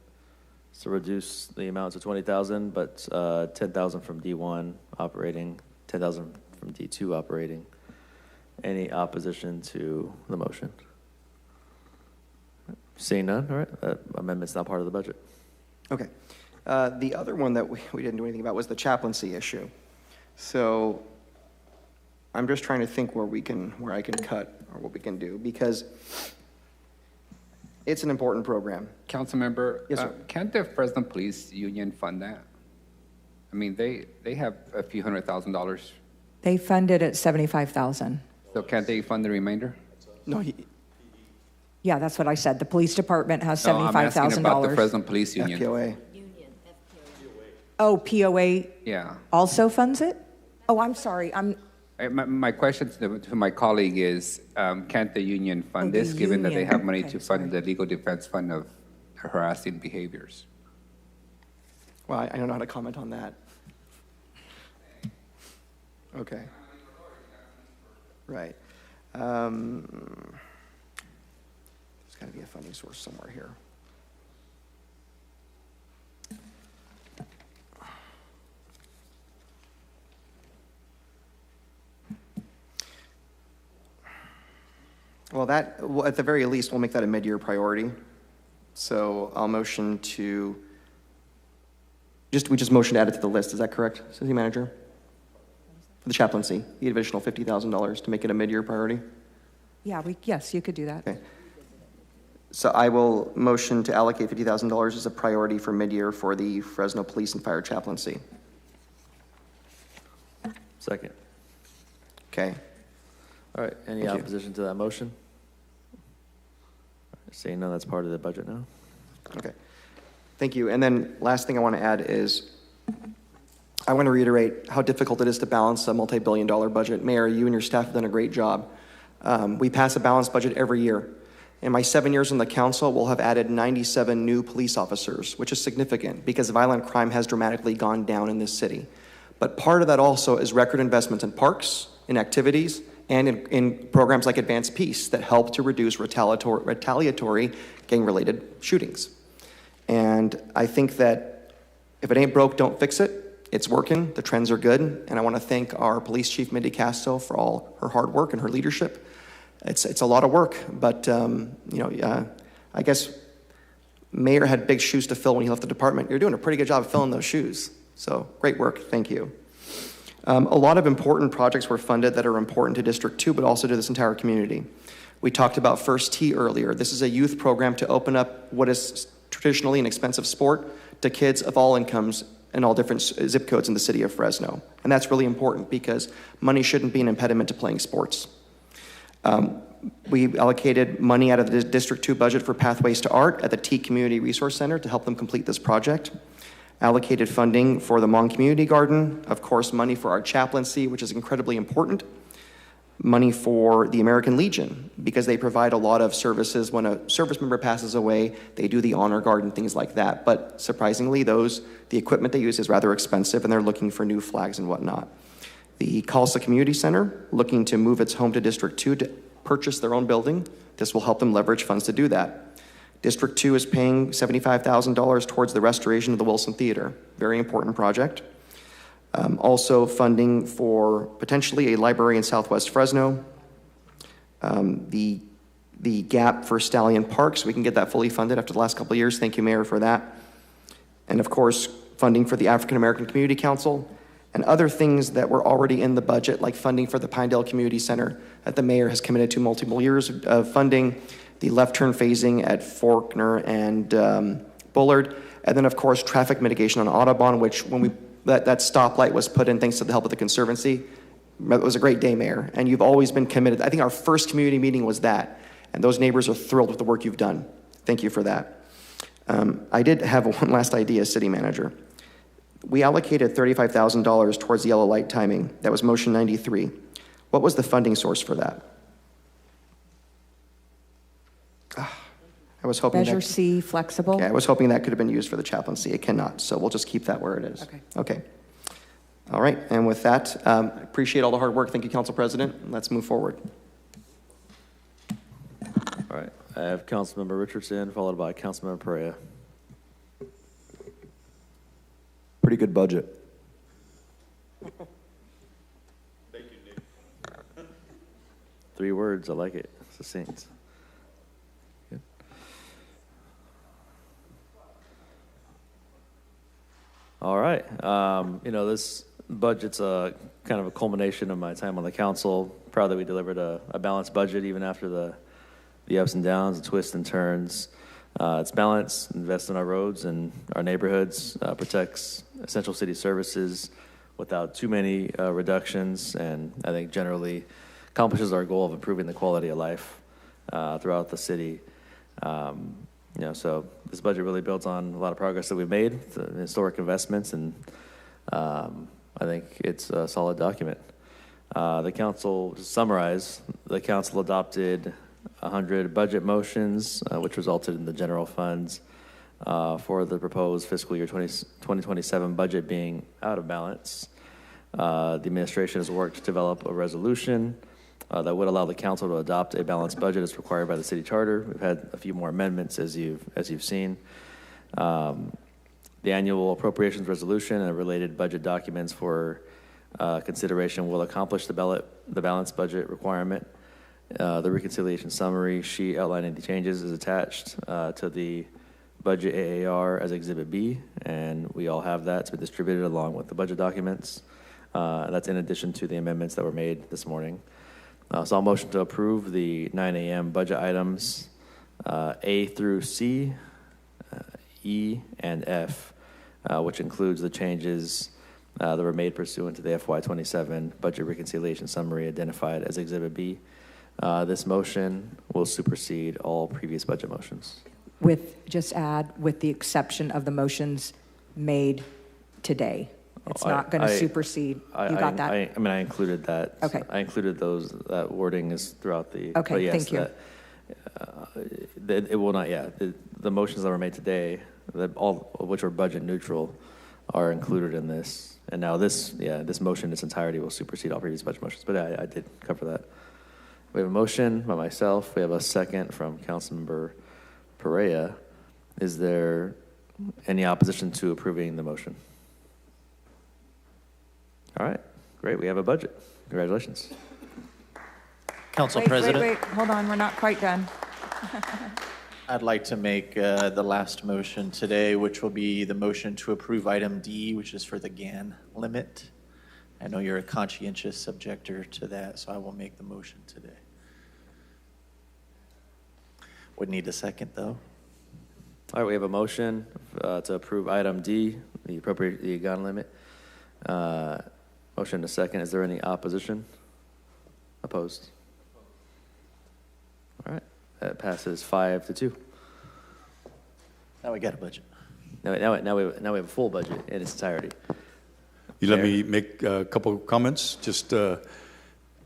is to reduce the amount to 20,000, but 10,000 from D1 operating, 10,000 from D2 operating. Any opposition to the motion? Seeing none, all right. That amendment's not part of the budget. Okay. The other one that we didn't do anything about was the chaplaincy issue. So I'm just trying to think where I can cut or what we can do, because it's an important program. Councilmember, Yes, sir. Can't the Fresno Police Union fund that? I mean, they have a few $100,000. They funded at 75,000. So can't they fund the remainder? No, Yeah, that's what I said. The police department has No, I'm asking $75,000. about the Fresno Police Union. FPOA. Oh, POA Yeah. also funds it? Oh, I'm sorry. My question to my colleague is, can't the union fund the this, given that they union. have money Okay, to fund the legal defense fund of harassing behaviors? Well, I don't know how to comment on that. Okay. Right. There's got to be a funding source somewhere here. Well, at the very least, we'll make that a mid-year priority. So I'll motion to, we just motion to add it to the list. Is that correct, City Manager? For the chaplaincy, the additional $50,000 to make it a mid-year priority? Yeah, yes, you could do that. Okay. So I will motion to allocate $50,000 as a priority for mid-year for the Fresno Police and Fire chaplaincy. Second. Okay. All right, any Thank you. opposition to that motion? Seeing none, that's part of the budget now. Okay. Thank you. And then last thing I want to add is I want to reiterate how difficult it is to balance a multi-billion-dollar budget. Mayor, you and your staff have done a great job. We pass a balanced budget every year. In my 7 years on the council, we'll have added 97 new police officers, which is significant because violent crime has dramatically gone down in this city. But part of that also is record investments in parks, in activities, and in programs like Advanced Peace that help to reduce retaliatory gang-related shootings. And I think that if it ain't broke, don't fix it. It's working. The trends are good. And I want to thank our police chief, Mindy Castro, for all her hard work and her leadership. It's a lot of work, but I guess Mayor had big shoes to fill when he left the department. You're doing a pretty good job of filling those shoes. So great work. Thank you. A lot of important projects were funded that are important to District 2, but also to this entire community. We talked about First Tee earlier. This is a youth program to open up what is traditionally an expensive sport to kids of all incomes and all different zip codes in the city of Fresno. And that's really important because money shouldn't be an impediment to playing sports. We allocated money out of the District 2 budget for Pathways to Art at the Tee Community Resource Center to help them complete this project. Allocated funding for the Hmong Community Garden, of course, money for our chaplaincy, which is incredibly important, money for the American Legion, because they provide a lot of services. When a service member passes away, they do the honor guard and things like that. But surprisingly, the equipment they use is rather expensive, and they're looking for new flags and whatnot. The Khalsa Community Center, looking to move its home to District 2 to purchase their own building. This will help them leverage funds to do that. District 2 is paying $75,000 towards the restoration of the Wilson Theater. Very important project. Also funding for potentially a library in Southwest Fresno. The gap for Stallion Parks, we can get that fully funded after the last couple of years. Thank you, Mayor, for that. And of course, funding for the African American Community Council and other things that were already in the budget, like funding for the Pinedale Community Center that the mayor has committed to multiple years of funding, the left turn phasing at Faulkner and Bullard, and then of course traffic mitigation on Audubon, which when that stoplight was put in thanks to the help of the Conservancy. It was a great day, Mayor, and you've always been committed. I think our first community meeting was that, and those neighbors are thrilled with the work you've done. Thank you for that. I did have one last idea, City Manager. We allocated $35,000 towards the yellow light timing. That was motion 93. What was the funding source for that? I was hoping Measure C, flexible. Okay, I was hoping that could have been used for the chaplaincy. It cannot, so we'll just keep that where it is. Okay. All right, and with that, I appreciate all the hard work. Thank you, Council President. Let's move forward. All right, I have Councilmember Richardson, followed by Councilmember Perea. Pretty good budget. Thank you, Nick. 3 words, I like it. Succinct. Good. All right. This budget's kind of a culmination of my time on the council. Proud that we delivered a balanced budget even after the ups and downs, the twists and turns. It's balanced, invests in our roads and our neighborhoods, protects essential city services without too many reductions, and I think generally accomplishes our goal of improving the quality of life throughout the city. So this budget really builds on a lot of progress that we've made, the historic investments, and I think it's a solid document. The council, to summarize, the council adopted 100 budget motions, which resulted in the general funds for the proposed fiscal year 2027 budget being out of balance. The administration has worked to develop a resolution that would allow the council to adopt a balanced budget as required by the city charter. We've had a few more amendments as you've seen. The annual appropriations resolution and related budget documents for consideration will accomplish the balanced budget requirement. The reconciliation summary sheet outlining the changes is attached to the budget AAR as Exhibit B, and we all have that. It's been distributed along with the budget documents. That's in addition to the amendments that were made this morning. So I'll motion to approve the 9 a.m. budget items A through C, E, and F, which includes the changes that were made pursuant to the FY27 budget reconciliation summary identified as Exhibit B. This motion will supersede all previous budget motions. Just add, with the exception of the motions made today. It's not going to supersede. You got that? I included that. Okay. I included that wording is throughout the. Okay, yes, thank you. It will not, the motions that were made today, all of which are budget neutral, are included in this. And now this motion in its entirety will supersede all previous budget motions. But I did cover that. We have a motion by myself. We have a second from Councilmember Perea. Is there any opposition to approving the motion? All right, great. We have a budget. Congratulations. Council President. Wait, hold on. We're not quite done. I'd like to make the last motion today, which will be the motion to approve item D, which is for the GAN limit. I know you're a conscientious objector to that, so I will make the motion today. Would need a second, though. All right, we have a motion to approve item D, the gun limit. Motion to second. Is there any opposition? Opposed? All right, that passes 5-2. Now we got a budget. Now we have a full budget in its entirety. You let me make a couple of comments just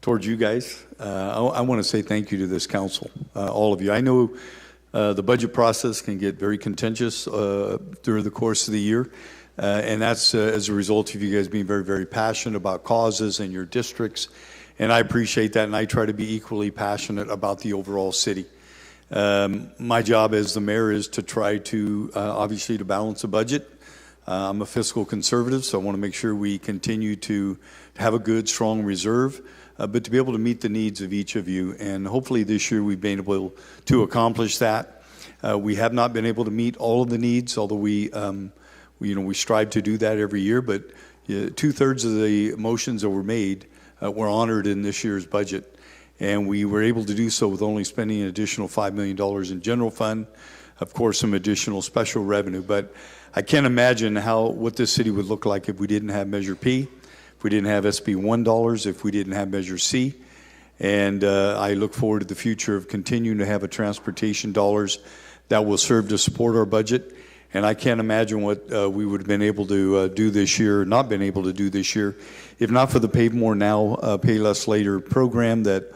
towards you guys. I want to say thank you to this council, all of you. I know the budget process can get very contentious through the course of the year. And that's as a result of you guys being very, very passionate about causes in your districts. And I appreciate that, and I try to be equally passionate about the overall city. My job as the mayor is to try to, obviously, to balance a budget. I'm a fiscal conservative, so I want to make sure we continue to have a good, strong reserve, but to be able to meet the needs of each of you. And hopefully this year we've been able to accomplish that. We have not been able to meet all of the needs, although we strive to do that every year, but 2/3 of the motions that were made were honored in this year's budget. And we were able to do so with only spending an additional $5 million in general fund, of course, some additional special revenue. But I can't imagine what this city would look like if we didn't have Measure P, if we didn't have SB 1 dollars, if we didn't have Measure C. And I look forward to the future of continuing to have a transportation dollars that will serve to support our budget. And I can't imagine what we would have been able to do this year, not been able to do this year, if not for the Pave More Now, Pay Less Later program that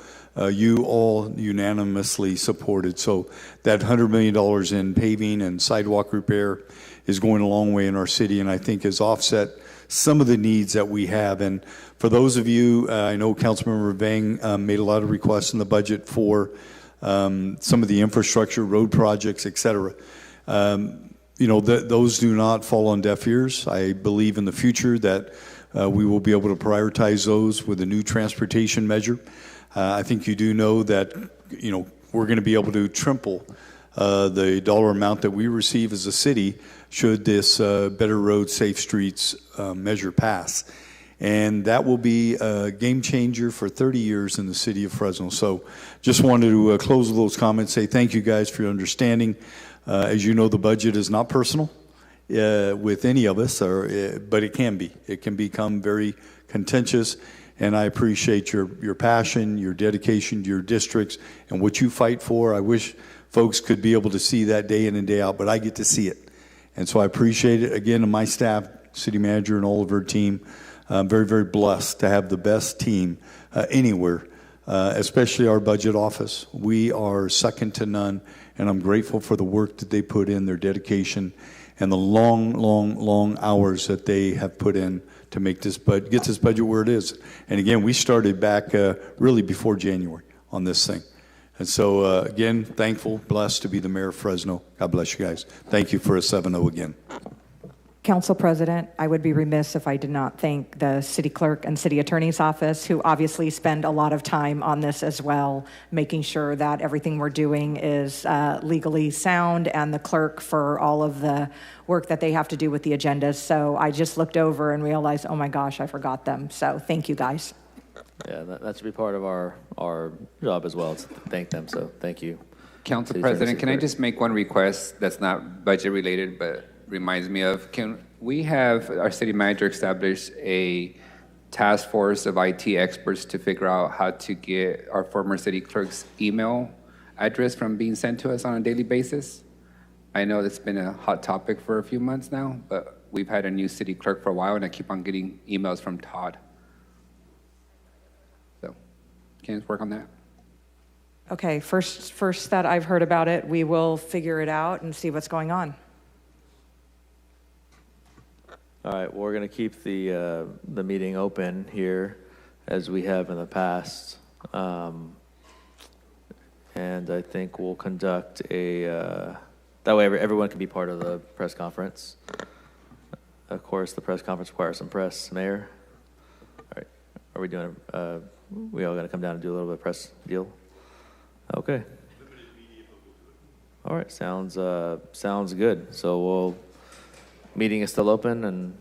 you all unanimously supported. So that $100 million in paving and sidewalk repair is going a long way in our city, and I think has offset some of the needs that we have. And for those of you, I know Councilmember Vang made a lot of requests in the budget for some of the infrastructure, road projects, et cetera. Those do not fall on deaf ears. I believe in the future that we will be able to prioritize those with a new transportation measure. I think you do know that, we're going to be able to triple the dollar amount that we receive as a city should this Better Roads, Safe Streets measure pass. And that will be a game changer for 30 years in the city of Fresno. So just wanted to close with those comments, say thank you guys for your understanding. As you know, the budget is not personal with any of us, but it can be. It can become very contentious. and I appreciate your passion, your dedication to your districts, and what you fight for. I wish folks could be able to see that day in and day out, but I get to see it. And so I appreciate it. Again, to my staff, city manager, and all of her team, I'm very, very blessed to have the best team anywhere, especially our budget office. We are second to none, and I'm grateful for the work that they put in, their dedication, and the long hours that they have put in to make this get this budget where it is. And again, we started back really before January on this thing. And so, again, thankful, blessed to be the mayor of Fresno. God bless you guys. Thank you for a 7-0 again. Council President, I would be remiss if I did not thank the city clerk and city attorney's office, who obviously spend a lot of time on this as well, making sure that everything we're doing is legally sound, and the clerk for all of the work that they have to do with the agendas. So I just looked over and realized, oh my gosh, I forgot them. So thank you, guys. Yeah, that should be part of our job as well, to thank them. So thank you. Council President, can I just make one request that's not budget related, but reminds me of, can we have our city manager establish a task force of IT experts to figure out how to get our former city clerk's email address from being sent to us on a daily basis? I know that's been a hot topic for a few months now, but we've had a new city clerk for a while, and I keep on getting emails from Todd. So, can you work on that? Okay, first that I've heard about it, we will figure it out and see what's going on. All right, well, we're going to keep the meeting open here as we have in the past. And I think we'll conduct that way everyone can be part of the press conference. Of course, the press conference requires some press. Mayor? All right, are we doing, we all going to come down and do a little bit of press deal? Okay. All right, sounds good. So meeting is still open, and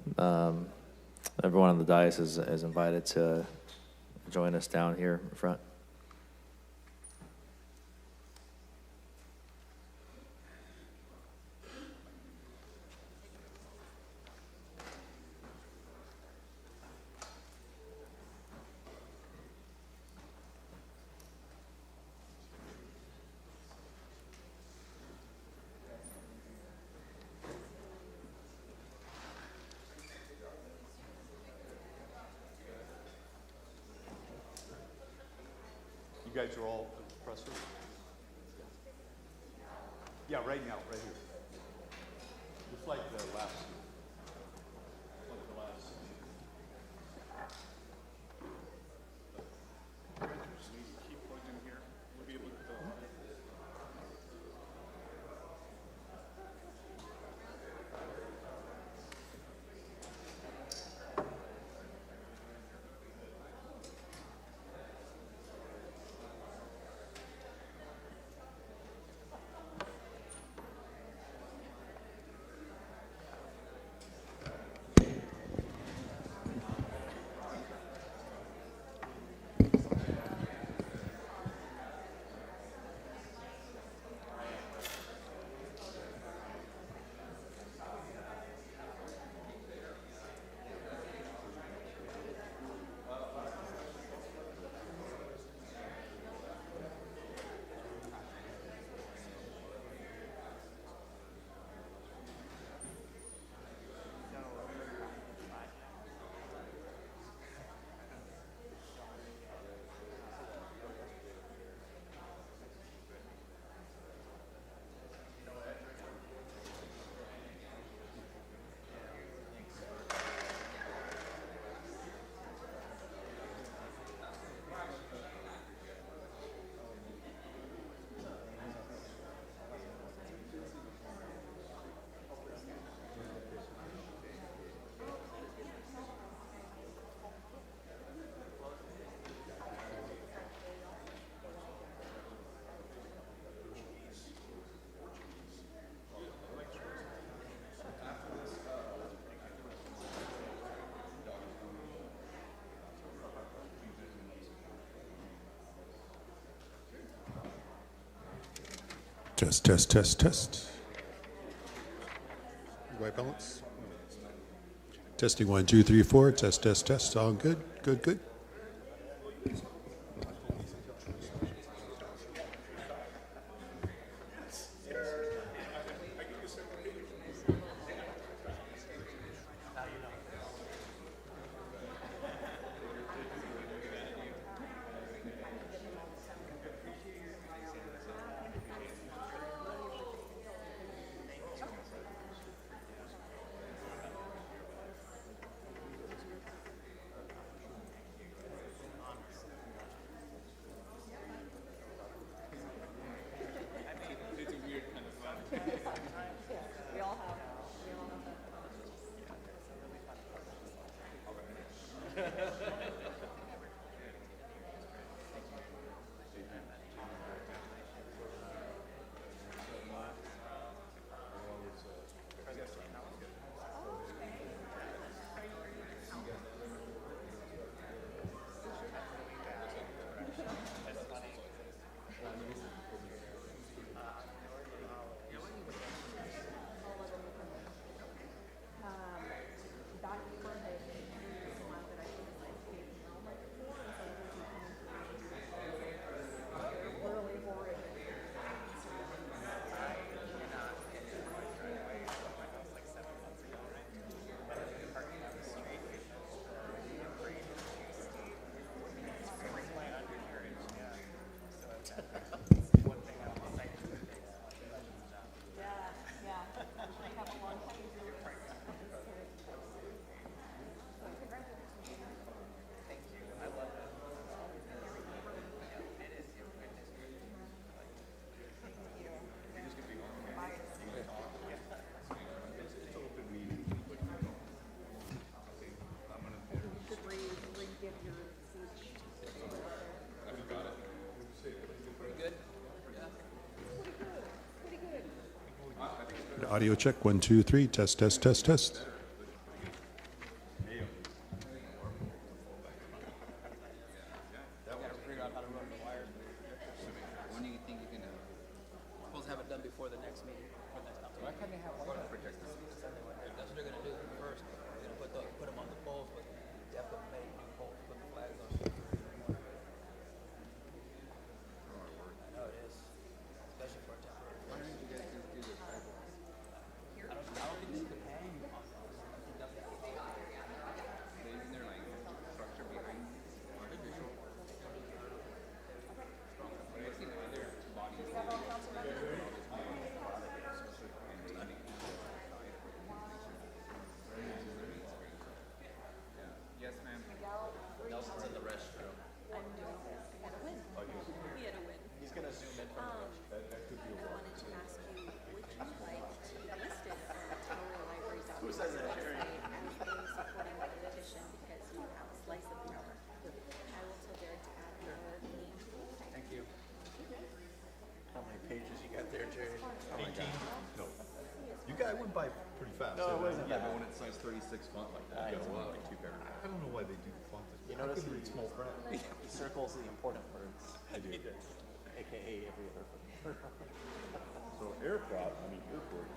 everyone on the dais is invited to join us down here in front. You guys are all pressers? Yeah, right now, right here. Just like the last. Test. White balance. Testing 1, 2, 3, 4. Test. All good. Audio check, 1, 2, 3, test, test, test, test. I went by pretty fast. No, it wasn't Yeah, bad. but when it's size 36 font like that, you go, wow, like 2 paragraphs. I don't know why they do the font. You I notice couldn't read small print. he circles the important words. I do. AKA every other word. So aircraft, I mean airport.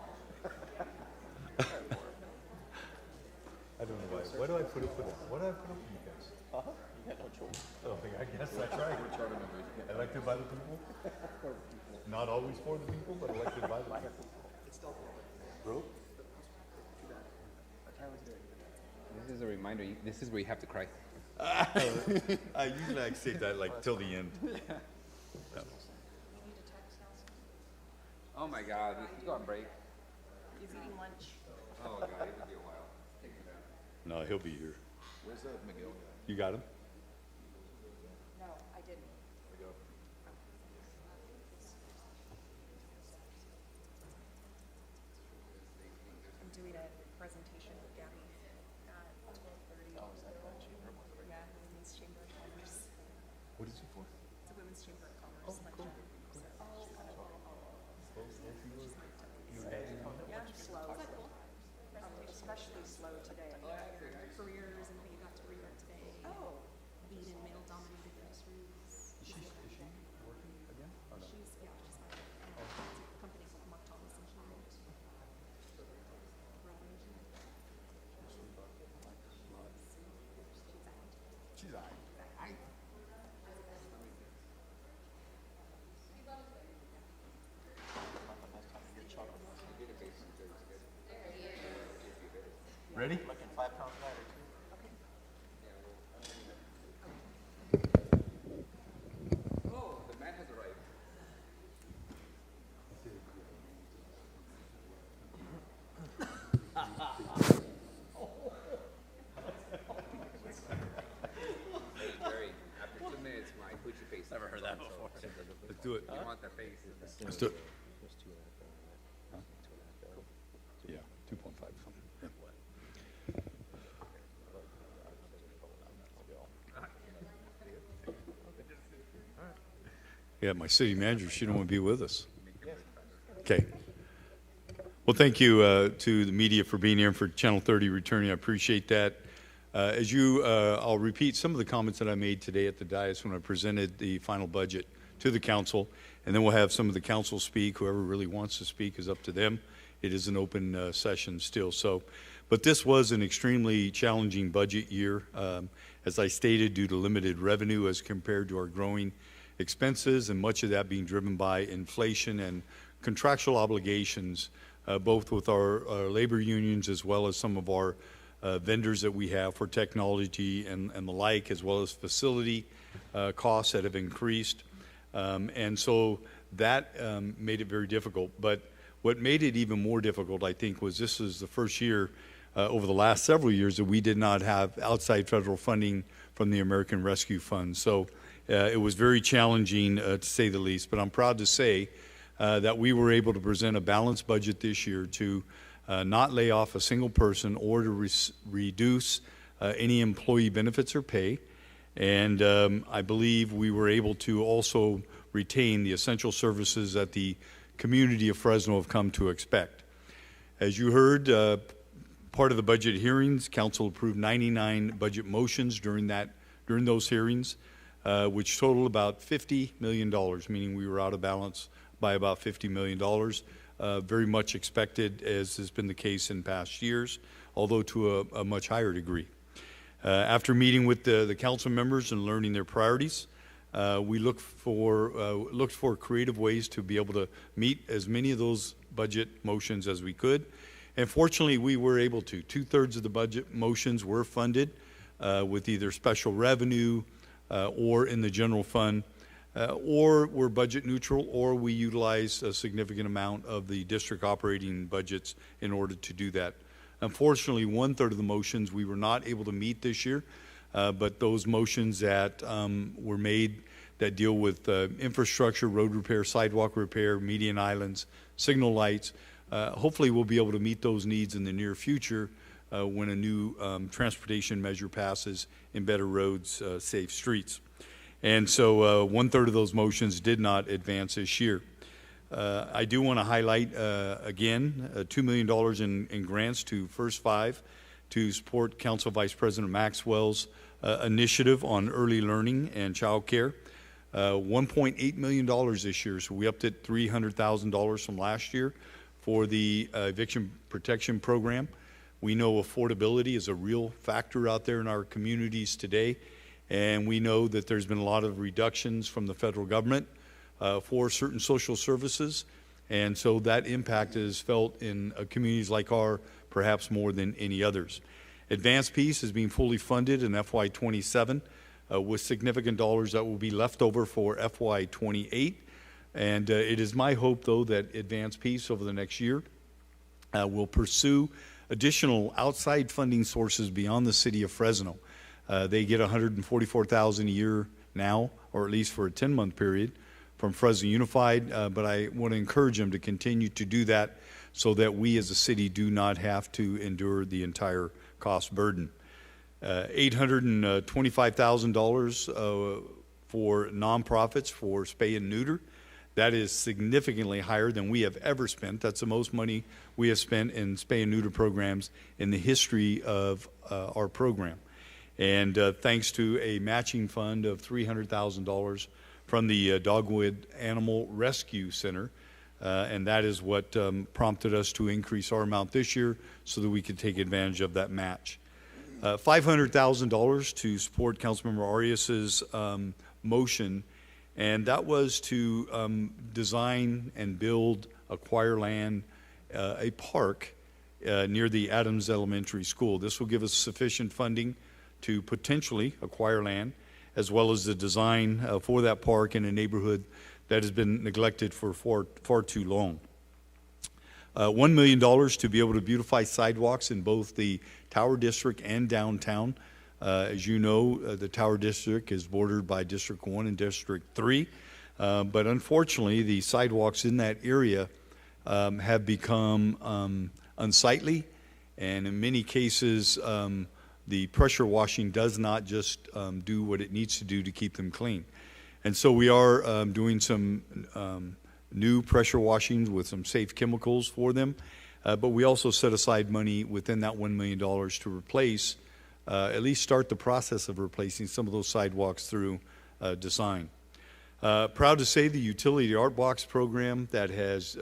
I don't know why. Why do I put up with it? Why do I put up with you guys? You got no choice. I don't think. I guess that's right. Elected by the people. Not always for the people, but elected by the people. Bro. This is a reminder. This is where you have to cry. I usually say that like till the end. Yeah. Oh my God, we can go on break. He's eating lunch. Oh God, it would be a while. No, he'll be here. Where's that Miguel? You got him? No, I didn't. I'm doing a presentation with Gabby at 12:30. Oh, is that the chamber one? Yeah, Women's Chamber of Commerce. What is it for? It's a Women's Chamber of Commerce. Oh, cool. Yeah, slow. Especially slow today. Careers and we got to read it today. Oh. Lead in male-dominated industries. Is she working again? Or no? She's got a company called Mark Thomas Engineering. She's all right. Ready? Looking 5 pounds lighter too. Oh, the man has arrived. Hey, Jerry, after 2 minutes, my coochie face. Never heard that before. Let's do it. You want that face? Let's do it. Huh? Yeah, 2.5 something. Yeah. Yeah, my city manager, she don't want to be with us. Okay. Well, thank you to the media for being here and for Channel 30 returning. I appreciate that. I'll repeat some of the comments that I made today at the dais when I presented the final budget to the council, and then we'll have some of the council speak. Whoever really wants to speak is up to them. It is an open session still. But this was an extremely challenging budget year, as I stated, due to limited revenue as compared to our growing expenses, and much of that being driven by inflation and contractual obligations, both with our labor unions as well as some of our vendors that we have for technology and the like, as well as facility costs that have increased. And so that made it very difficult. But what made it even more difficult, I think, was this is the first year over the last several years that we did not have outside federal funding from the American Rescue Fund. So it was very challenging, to say the least. But I'm proud to say that we were able to present a balanced budget this year to not lay off a single person or to reduce any employee benefits or pay. And I believe we were able to also retain the essential services that the community of Fresno have come to expect. As you heard, part of the budget hearings, council approved 99 budget motions during those hearings, which totaled about $50 million, meaning we were out of balance by about $50 million. Very much expected, as has been the case in past years, although to a much higher degree. After meeting with the council members and learning their priorities, we looked for creative ways to be able to meet as many of those budget motions as we could. And fortunately, we were able to. 2/3 of the budget motions were funded with either special revenue or in the general fund, or were budget neutral, or we utilized a significant amount of the district operating budgets in order to do that. Unfortunately, 1/3 of the motions we were not able to meet this year, but those motions that were made that deal with infrastructure, road repair, sidewalk repair, median islands, signal lights, hopefully we'll be able to meet those needs in the near future when a new transportation measure passes in better roads, safe streets. And so 1/3 of those motions did not advance this year. I do want to highlight again $2 million in grants to First Five to support Council Vice President Maxwell's initiative on early learning and child care. $1.8 million this year, so we upped it $300,000 from last year for the eviction protection program. We know affordability is a real factor out there in our communities today, and we know that there's been a lot of reductions from the federal government for certain social services, and so that impact is felt in communities like ours perhaps more than any others. Advanced Peace is being fully funded in FY27 with significant dollars that will be left over for FY28, and it is my hope, though, that Advanced Peace over the next year will pursue additional outside funding sources beyond the city of Fresno. They get $144,000 a year now, or at least for a 10-month period, from Fresno Unified, but I want to encourage them to continue to do that so that we as a city do not have to endure the entire cost burden. $825,000 for nonprofits for spay and neuter. That is significantly higher than we have ever spent. That's the most money we have spent in spay and neuter programs in the history of our program. And thanks to a matching fund of $300,000 from the Dogwood Animal Rescue Center, and that is what prompted us to increase our amount this year so that we could take advantage of that match. $500,000 to support Councilmember Arias's motion, and that was to design and build, acquire land, a park near the Adams Elementary School. This will give us sufficient funding to potentially acquire land, as well as the design for that park in a neighborhood that has been neglected for far too long. $1 million to be able to beautify sidewalks in both the Tower District and downtown. As you know, the Tower District is bordered by District 1 and District 3, but unfortunately the sidewalks in that area have become unsightly, and in many cases the pressure washing does not just do what it needs to do to keep them clean. And so we are doing some new pressure washings with some safe chemicals for them, but we also set aside money within that $1 million to replace, at least start the process of replacing some of those sidewalks through design. Proud to say the Utility Art Box program that has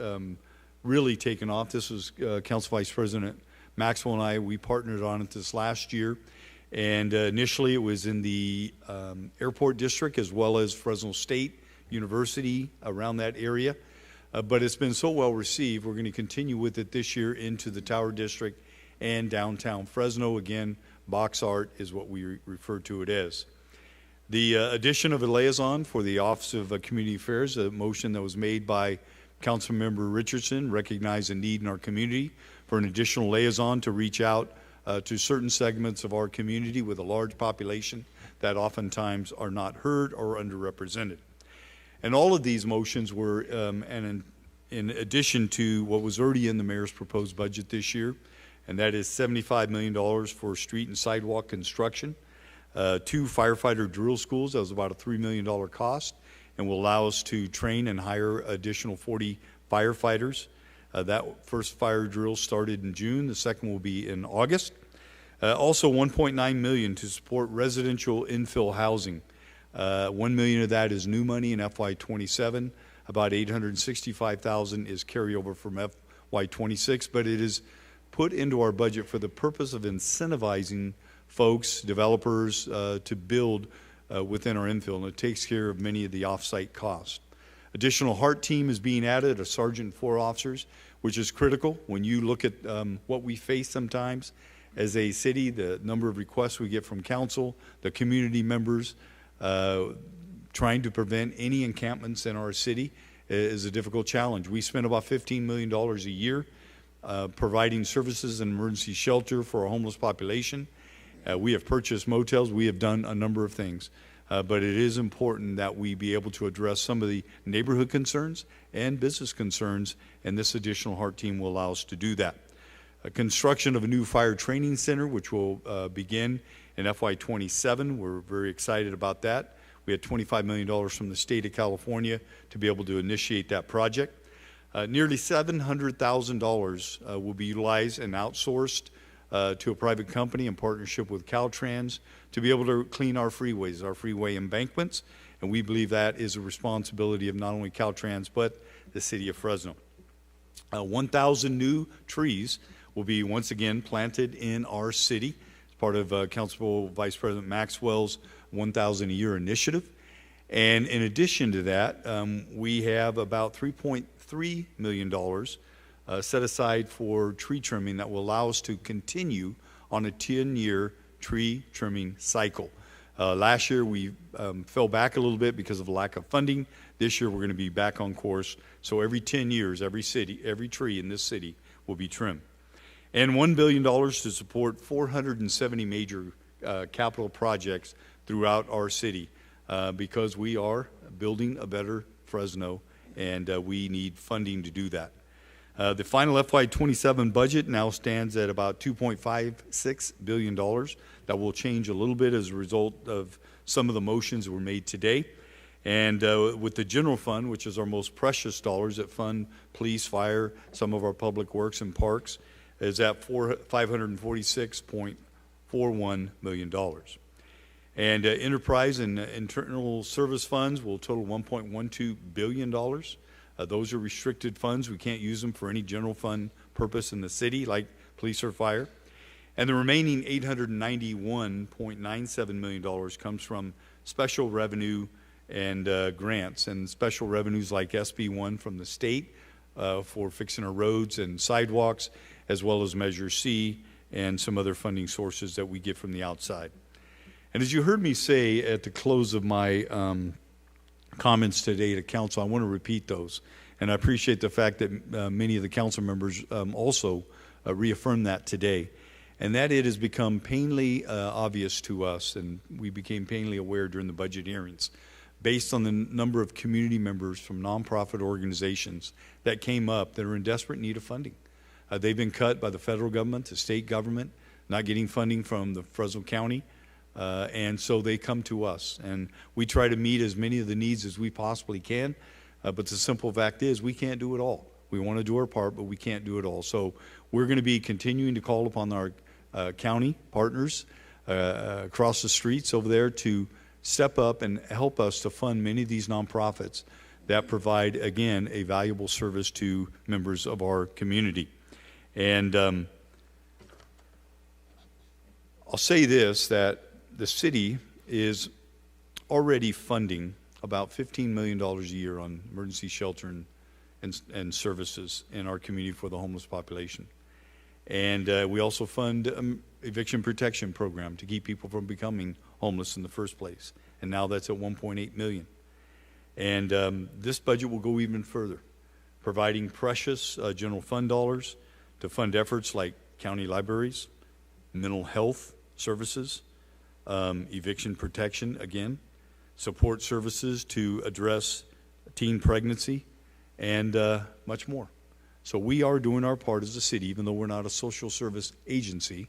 really taken off. This was Council Vice President Maxwell and I, we partnered on it this last year, and initially it was in the airport district as well as Fresno State University around that area, but it's been so well received, we're going to continue with it this year into the Tower District and downtown Fresno. Again, box art is what we refer to it as. The addition of a liaison for the Office of Community Affairs, a motion that was made by Councilmember Richardson, recognized a need in our community for an additional liaison to reach out to certain segments of our community with a large population that oftentimes are not heard or underrepresented. And all of these motions were in addition to what was already in the mayor's proposed budget this year, and that is $75 million for street and sidewalk construction, 2 firefighter drill schools. That was about a $3 million cost, and will allow us to train and hire additional 40 firefighters. That first fire drill started in June. The second will be in August. Also, $1.9 million to support residential infill housing. $1 million of that is new money in FY27. About $865,000 is carryover from FY26, but it is put into our budget for the purpose of incentivizing folks, developers, to build within our infill, and it takes care of many of the off-site costs. Additional HART team is being added, a sergeant, 4 officers, which is critical when you look at what we face sometimes as a city, the number of requests we get from council, the community members, trying to prevent any encampments in our city is a difficult challenge. We spend about $15 million a year providing services and emergency shelter for our homeless population. We have purchased motels. We have done a number of things. But it is important that we be able to address some of the neighborhood concerns and business concerns, and this additional HART team will allow us to do that. Construction of a new fire training center, which will begin in FY27. We're very excited about that. We had $25 million from the state of California to be able to initiate that project. Nearly $700,000 will be utilized and outsourced to a private company in partnership with Caltrans to be able to clean our freeways, our freeway embankments, and we believe that is a responsibility of not only Caltrans but the city of Fresno. 1,000 new trees will be once again planted in our city as part of Council Vice President Maxwell's 1,000 a year initiative. And in addition to that, we have about $3.3 million set aside for tree trimming that will allow us to continue on a 10-year tree trimming cycle. Last year we fell back a little bit because of lack of funding. This year we're going to be back on course. So every 10 years, every tree in this city will be trimmed. And $1 billion to support 470 major capital projects throughout our city because we are building a better Fresno, and we need funding to do that. The final FY27 budget now stands at about $2.56 billion. That will change a little bit as a result of some of the motions that were made today. And with the general fund, which is our most precious dollars that fund police, fire, some of our public works and parks, is at $546.41 million. And enterprise and internal service funds will total $1.12 billion. Those are restricted funds. We can't use them for any general fund purpose in the city, like police or fire. And the remaining $891.97 million comes from special revenue and grants, and special revenues like SB1 from the state for fixing our roads and sidewalks, as well as Measure C and some other funding sources that we get from the outside. And as you heard me say at the close of my comments today to council, I want to repeat those. And I appreciate the fact that many of the council members also reaffirmed that today. And that it has become painfully obvious to us, and we became painfully aware during the budget hearings, based on the number of community members from nonprofit organizations that came up that are in desperate need of funding. They've been cut by the federal government, the state government, not getting funding from the Fresno County. And so they come to us, and we try to meet as many of the needs as we possibly can. But the simple fact is we can't do it all. We want to do our part, but we can't do it all. So we're going to be continuing to call upon our county partners across the streets over there to step up and help us to fund many of these nonprofits that provide, again, a valuable service to members of our community. And I'll say this, that the city is already funding about $15 million a year on emergency shelter and services in our community for the homeless population. And we also fund eviction protection program to keep people from becoming homeless in the first place. And now that's at $1.8 million. And this budget will go even further, providing precious general fund dollars to fund efforts like county libraries, mental health services, eviction protection, again, support services to address teen pregnancy, and much more. So we are doing our part as a city, even though we're not a social service agency,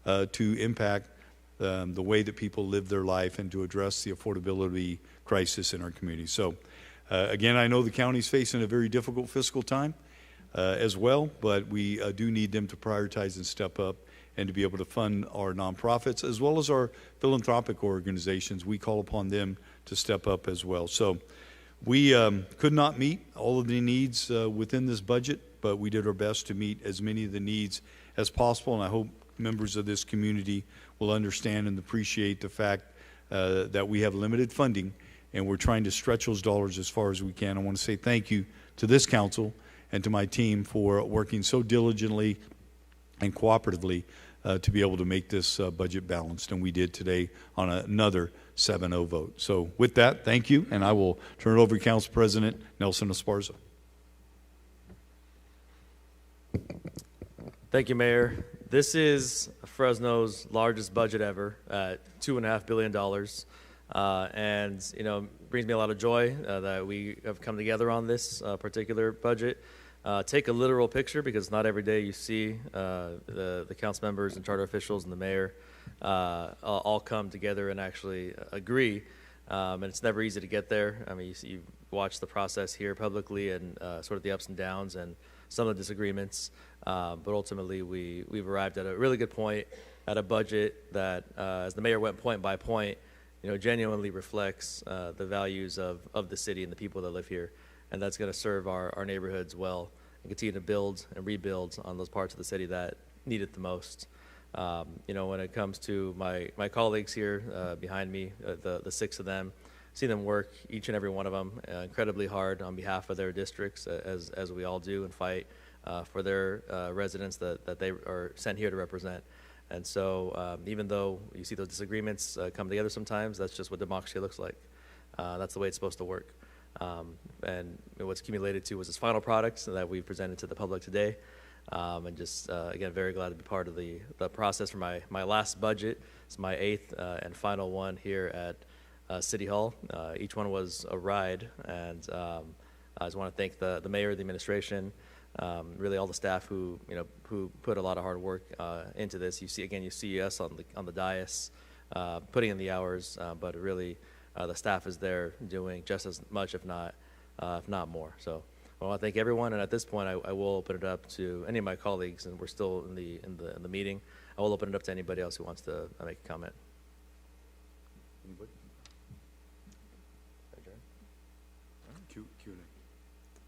to impact the way that people live their life and to address the affordability crisis in our community. So again, I know the county's facing a very difficult fiscal time, as well, but we do need them to prioritize and step up and to be able to fund our nonprofits as well as our philanthropic organizations. We call upon them to step up as well. So we could not meet all of the needs within this budget, but we did our best to meet as many of the needs as possible, and I hope members of this community will understand and appreciate the fact that we have limited funding and we're trying to stretch those dollars as far as we can. I want to say thank you to this council and to my team for working so diligently and cooperatively to be able to make this budget balanced, and we did today on another 7-0 vote. So with that, thank you, and I will turn it over to Council President Nelson Esparza. Thank you, Mayor. This is Fresno's largest budget ever at $2.5 billion. And, you know, brings me a lot of joy that we have come together on this particular budget. Take a literal picture, because not every day you see the council members and charter officials and the mayor all come together and actually agree. And it's never easy to get there. I mean, you watch the process here publicly and sort of the ups and downs and some of the disagreements. But ultimately, we've arrived at a really good point, at a budget that, as the mayor went point by point, you know, genuinely reflects the values of the city and the people that live here. And that's going to serve our neighborhoods well and continue to build and rebuild on those parts of the city that need it the most. You know, when it comes to my colleagues here behind me, the 6 of them, see them work, each and every one of them, incredibly hard on behalf of their districts, as we all do, and fight for their residents that they are sent here to represent. And so even though you see those disagreements come together sometimes, that's just what democracy looks like. That's the way it's supposed to work. And what's accumulated to was this final product that we presented to the public today. And just, again, very glad to be part of the process for my last budget. It's my 8th and final one here at City Hall. Each one was a ride, and I just want to thank the mayor, the administration, really all the staff who put a lot of hard work into this. You see us on the dais putting in the hours, but really the staff is there doing just as much, if not more. So I want to thank everyone, and at this point, I will open it up to any of my colleagues, and we're still in the meeting. I will open it up to anybody else who wants to make a comment. Anybody?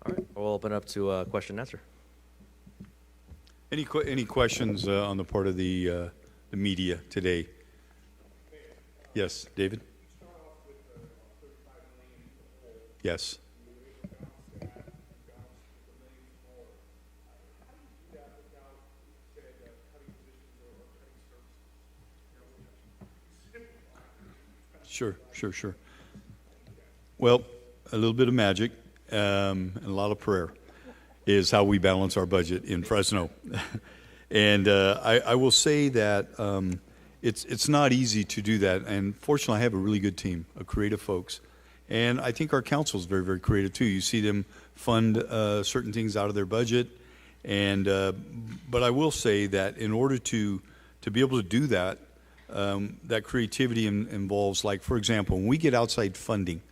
All right, we'll open up to question and answer. Any questions on the part of the media today? Yes, David? Yes. Sure. Well, a little bit of magic and a lot of prayer is how we balance our budget in Fresno. And I will say that it's not easy to do that. And fortunately, I have a really good team of creative folks. And I think our council is very, very creative too. You see them fund certain things out of their budget. And but I will say that in order to be able to do that, that creativity involves, like, for example, when we get outside funding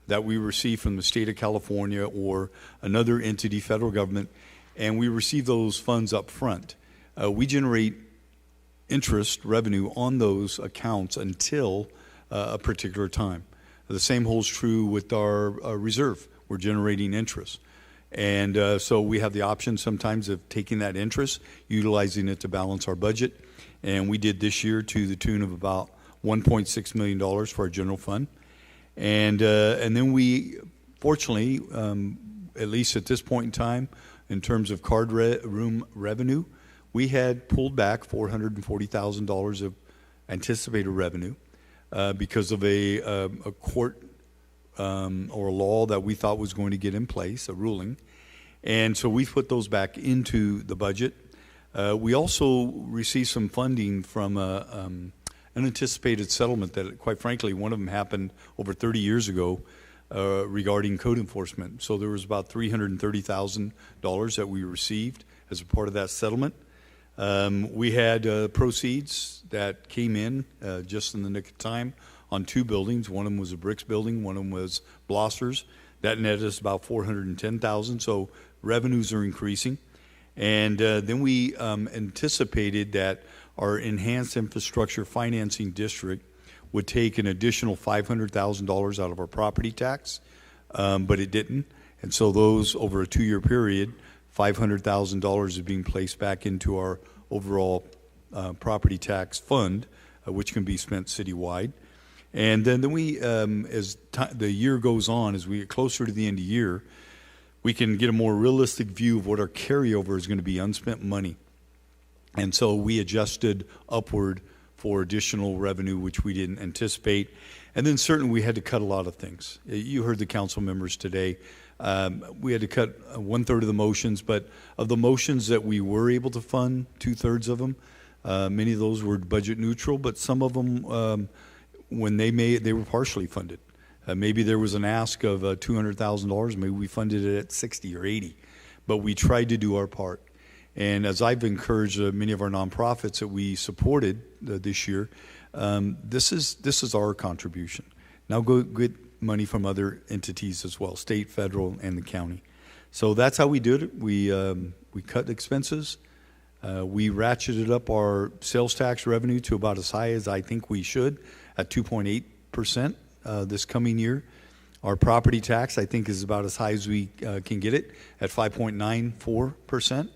that we receive from the state of California or another entity, federal government, and we receive those funds up front, we generate interest revenue on those accounts until a particular time. The same holds true with our reserve. We're generating interest. And so we have the option sometimes of taking that interest, utilizing it to balance our budget. And we did this year to the tune of about $1.6 million for our general fund. And then we, fortunately, at least at this point in time, in terms of card room revenue, we had pulled back $440,000 of anticipated revenue because of a court or a law that we thought was going to get in place, a ruling. And so we put those back into the budget. We also received some funding from an unanticipated settlement that, quite frankly, one of them happened over 30 years ago regarding code enforcement. So there was about $330,000 that we received as a part of that settlement. We had proceeds that came in just in the nick of time on 2 buildings. One of them was a bricks building, one of them was Blosser's. That netted us about $410,000. So revenues are increasing. And then we anticipated that our enhanced infrastructure financing district would take an additional $500,000 out of our property tax, but it didn't. And so those, over a 2-year period, $500,000 is being placed back into our overall property tax fund, which can be spent citywide. And then we, as the year goes on, as we get closer to the end of the year, we can get a more realistic view of what our carryover is going to be, unspent money. And so we adjusted upward for additional revenue, which we didn't anticipate. And then certainly we had to cut a lot of things. You heard the council members today. We had to cut 1/3 of the motions, but of the motions that we were able to fund, 2/3 of them, many of those were budget neutral, but some of them, when they were partially funded. Maybe there was an ask of $200,000, maybe we funded it at 60 or 80, but we tried to do our part. And as I've encouraged many of our nonprofits that we supported this year, this is our contribution. Now go get money from other entities as well, state, federal, and the county. So that's how we did it. We cut expenses. We ratcheted up our sales tax revenue to about as high as I think we should, at 2.8% this coming year. Our property tax, I think, is about as high as we can get it, at 5.94%.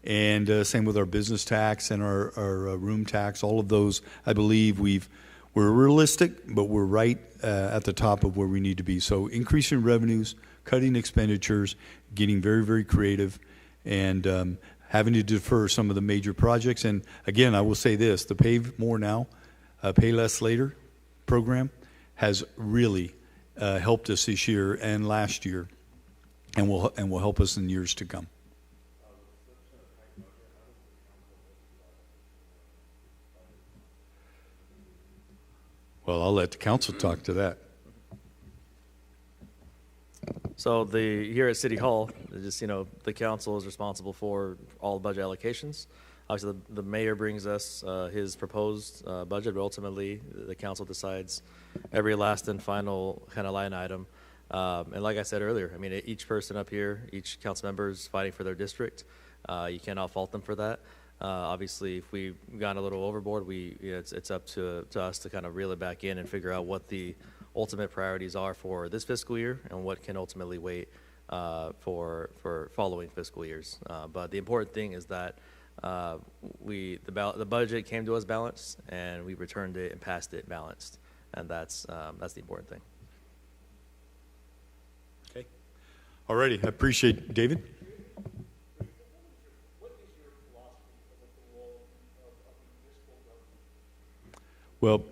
And same with our business tax and our room tax. All of those, I believe, we're realistic, but we're right at the top of where we need to be. So increasing revenues, cutting expenditures, getting very, very creative, and having to defer some of the major projects. And again, I will say this, the Pay More Now, Pay Less Later program has really helped us this year and last year, and will help us in years to come. Well, I'll let the council talk to that. So here at City Hall, just, the council is responsible for all budget allocations. Obviously, the mayor brings us his proposed budget, but ultimately the council decides every last and final kind of line item. And like I said earlier, I mean, each person up here, each council member is fighting for their district. You cannot fault them for that. Obviously, if we've gone a little overboard, it's up to us to kind of reel it back in and figure out what the ultimate priorities are for this fiscal year and what can ultimately wait for following fiscal years. But the important thing is that the budget came to us balanced, and we returned it and passed it balanced, and that's the important thing. Okay. All righty. I appreciate it. David. Well,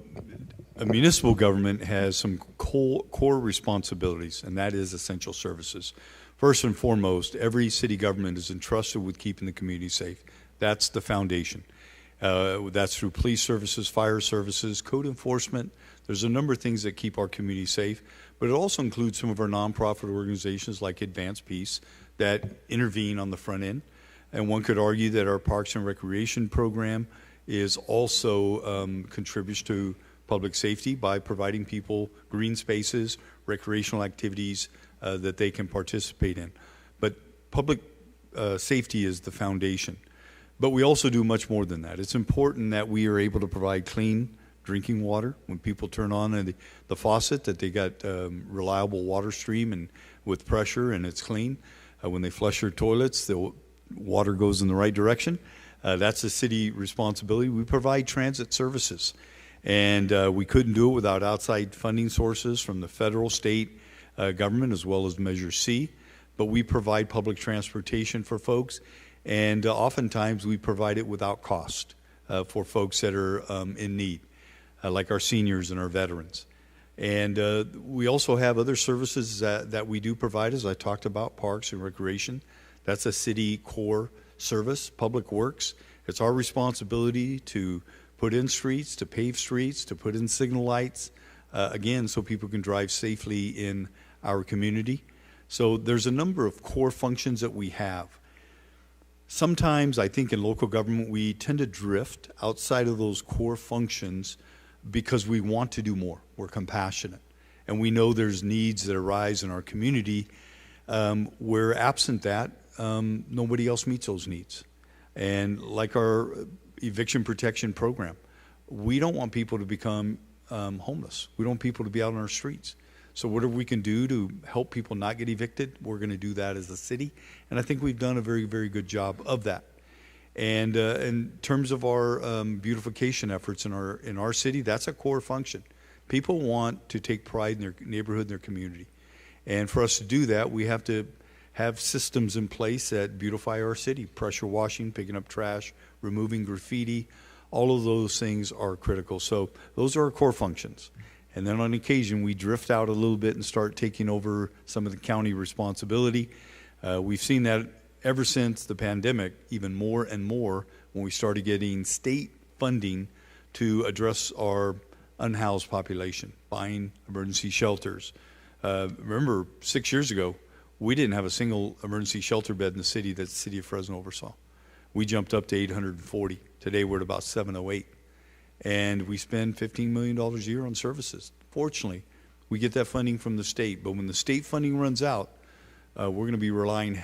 a municipal government has some core responsibilities, and that is essential services. First and foremost, every city government is entrusted with keeping the community safe. That's the foundation. That's through police services, fire services, code enforcement. There's a number of things that keep our community safe, but it also includes some of our nonprofit organizations like Advance Peace that intervene on the front end. And one could argue that our Parks and Recreation program is also contributes to public safety by providing people green spaces, recreational activities that they can participate in. But public safety is the foundation. But we also do much more than that. It's important that we are able to provide clean drinking water when people turn on the faucet, that they got reliable water stream and with pressure and it's clean. When they flush their toilets, the water goes in the right direction. That's a city responsibility. We provide transit services, and we couldn't do it without outside funding sources from the federal, state government, as well as Measure C. But we provide public transportation for folks, and oftentimes we provide it without cost for folks that are in need, like our seniors and our veterans. And we also have other services that we do provide, as I talked about, Parks and Recreation. That's a city core service, public works. It's our responsibility to put in streets, to pave streets, to put in signal lights, again, so people can drive safely in our community. So there's a number of core functions that we have. Sometimes I think in local government we tend to drift outside of those core functions because we want to do more. We're compassionate. And we know there's needs that arise in our community Where absent that, nobody else meets those needs. And like our eviction protection program, we don't want people to become homeless. We don't want people to be out on our streets. So whatever we can do to help people not get evicted, we're going to do that as a city. And I think we've done a very, very good job of that. And in terms of our beautification efforts in our city, that's a core function. People want to take pride in their neighborhood and their community. And for us to do that, we have to have systems in place that beautify our city. Pressure washing, picking up trash, removing graffiti, all of those things are critical. So those are our core functions. And then on occasion, we drift out a little bit and start taking over some of the county responsibility. We've seen that ever since the pandemic, even more and more when we started getting state funding to address our unhoused population, buying emergency shelters. Remember, 6 years ago, we didn't have a single emergency shelter bed in the city that the city of Fresno oversaw. We jumped up to 840. Today, we're at about 708. And we spend $15 million a year on services. Fortunately, we get that funding from the state. But when the state funding runs out, we're going to be relying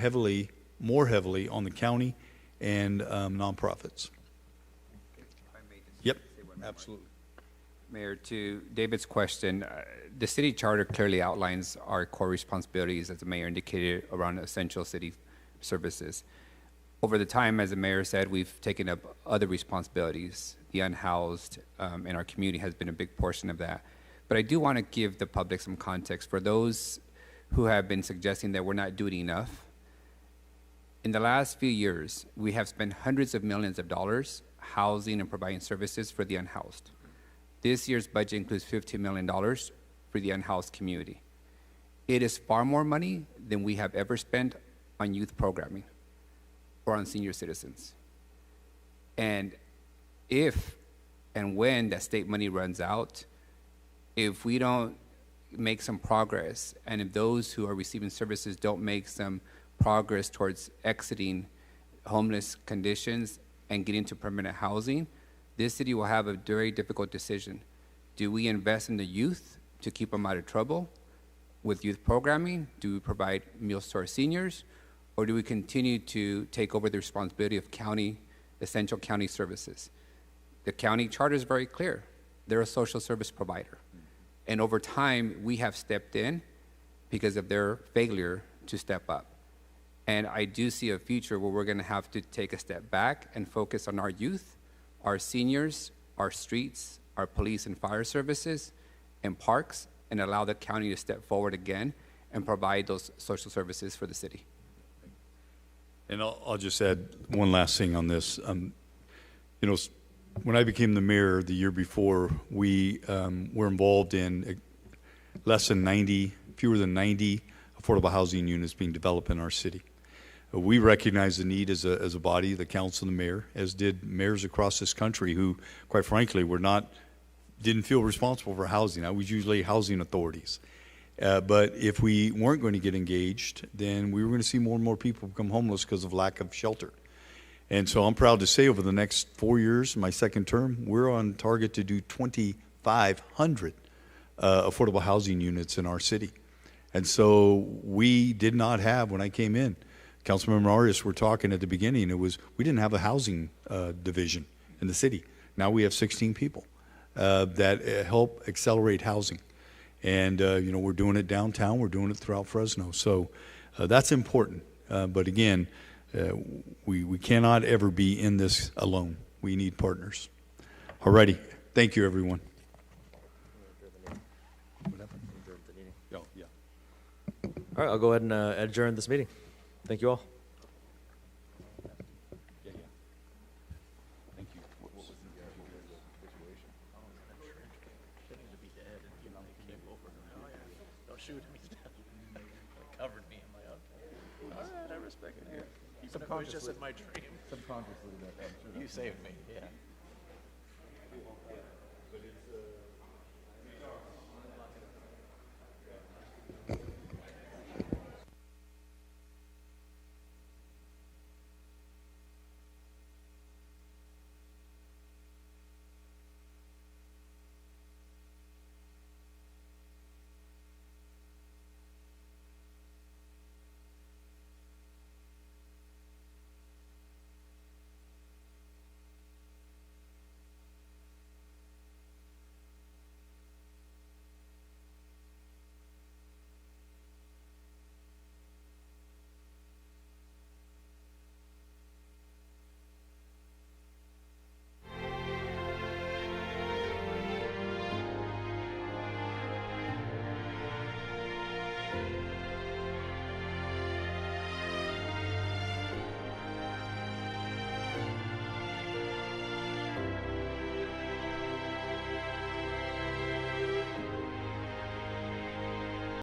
more heavily on the county and nonprofits. Yep, absolutely. Mayor, to David's question, the city charter clearly outlines our core responsibilities, as the mayor indicated, around essential city services. Over the time, as the mayor said, we've taken up other responsibilities. The unhoused in our community has been a big portion of that. But I do want to give the public some context for those who have been suggesting that we're not doing enough. In the last few years, we have spent hundreds of millions of dollars housing and providing services for the unhoused. This year's budget includes $15 million for the unhoused community. It is far more money than we have ever spent on youth programming or on senior citizens. And if and when that state money runs out, if we don't make some progress, and if those who are receiving services don't make some progress towards exiting homeless conditions and getting to permanent housing, this city will have a very difficult decision. Do we invest in the youth to keep them out of trouble with youth programming? Do we provide meals to our seniors? Or do we continue to take over the responsibility of essential county services? The county charter is very clear. They're a social service provider. And over time, we have stepped in because of their failure to step up. And I do see a future where we're going to have to take a step back and focus on our youth, our seniors, our streets, our police and fire services, and parks, and allow the county to step forward again and provide those social services for the city. And I'll just add one last thing on this. When I became the mayor the year before, we were involved in fewer than 90 affordable housing units being developed in our city. We recognize the need as a body, the council and the mayor, as did mayors across this country who, quite frankly, didn't feel responsible for housing. I was usually housing authorities. But if we weren't going to get engaged, then we were going to see more and more people become homeless because of lack of shelter. And so I'm proud to say over the next 4 years, my second term, we're on target to do 2,500 affordable housing units in our city. And so we did not have, when I came in, Councilmember Arias, we're talking at the beginning, we didn't have a housing division in the city. Now we have 16 people that help accelerate housing. And, we're doing it downtown. We're doing it throughout Fresno. So that's important. But again, we cannot ever be in this alone. We need partners. All righty. Thank you, everyone. All right, I'll go ahead and adjourn this meeting. Thank you all. Shoot me down. Covered me in my own. All right, I respect it here. Even if it was just in my dream. Subconsciously, you saved me, yeah. But it's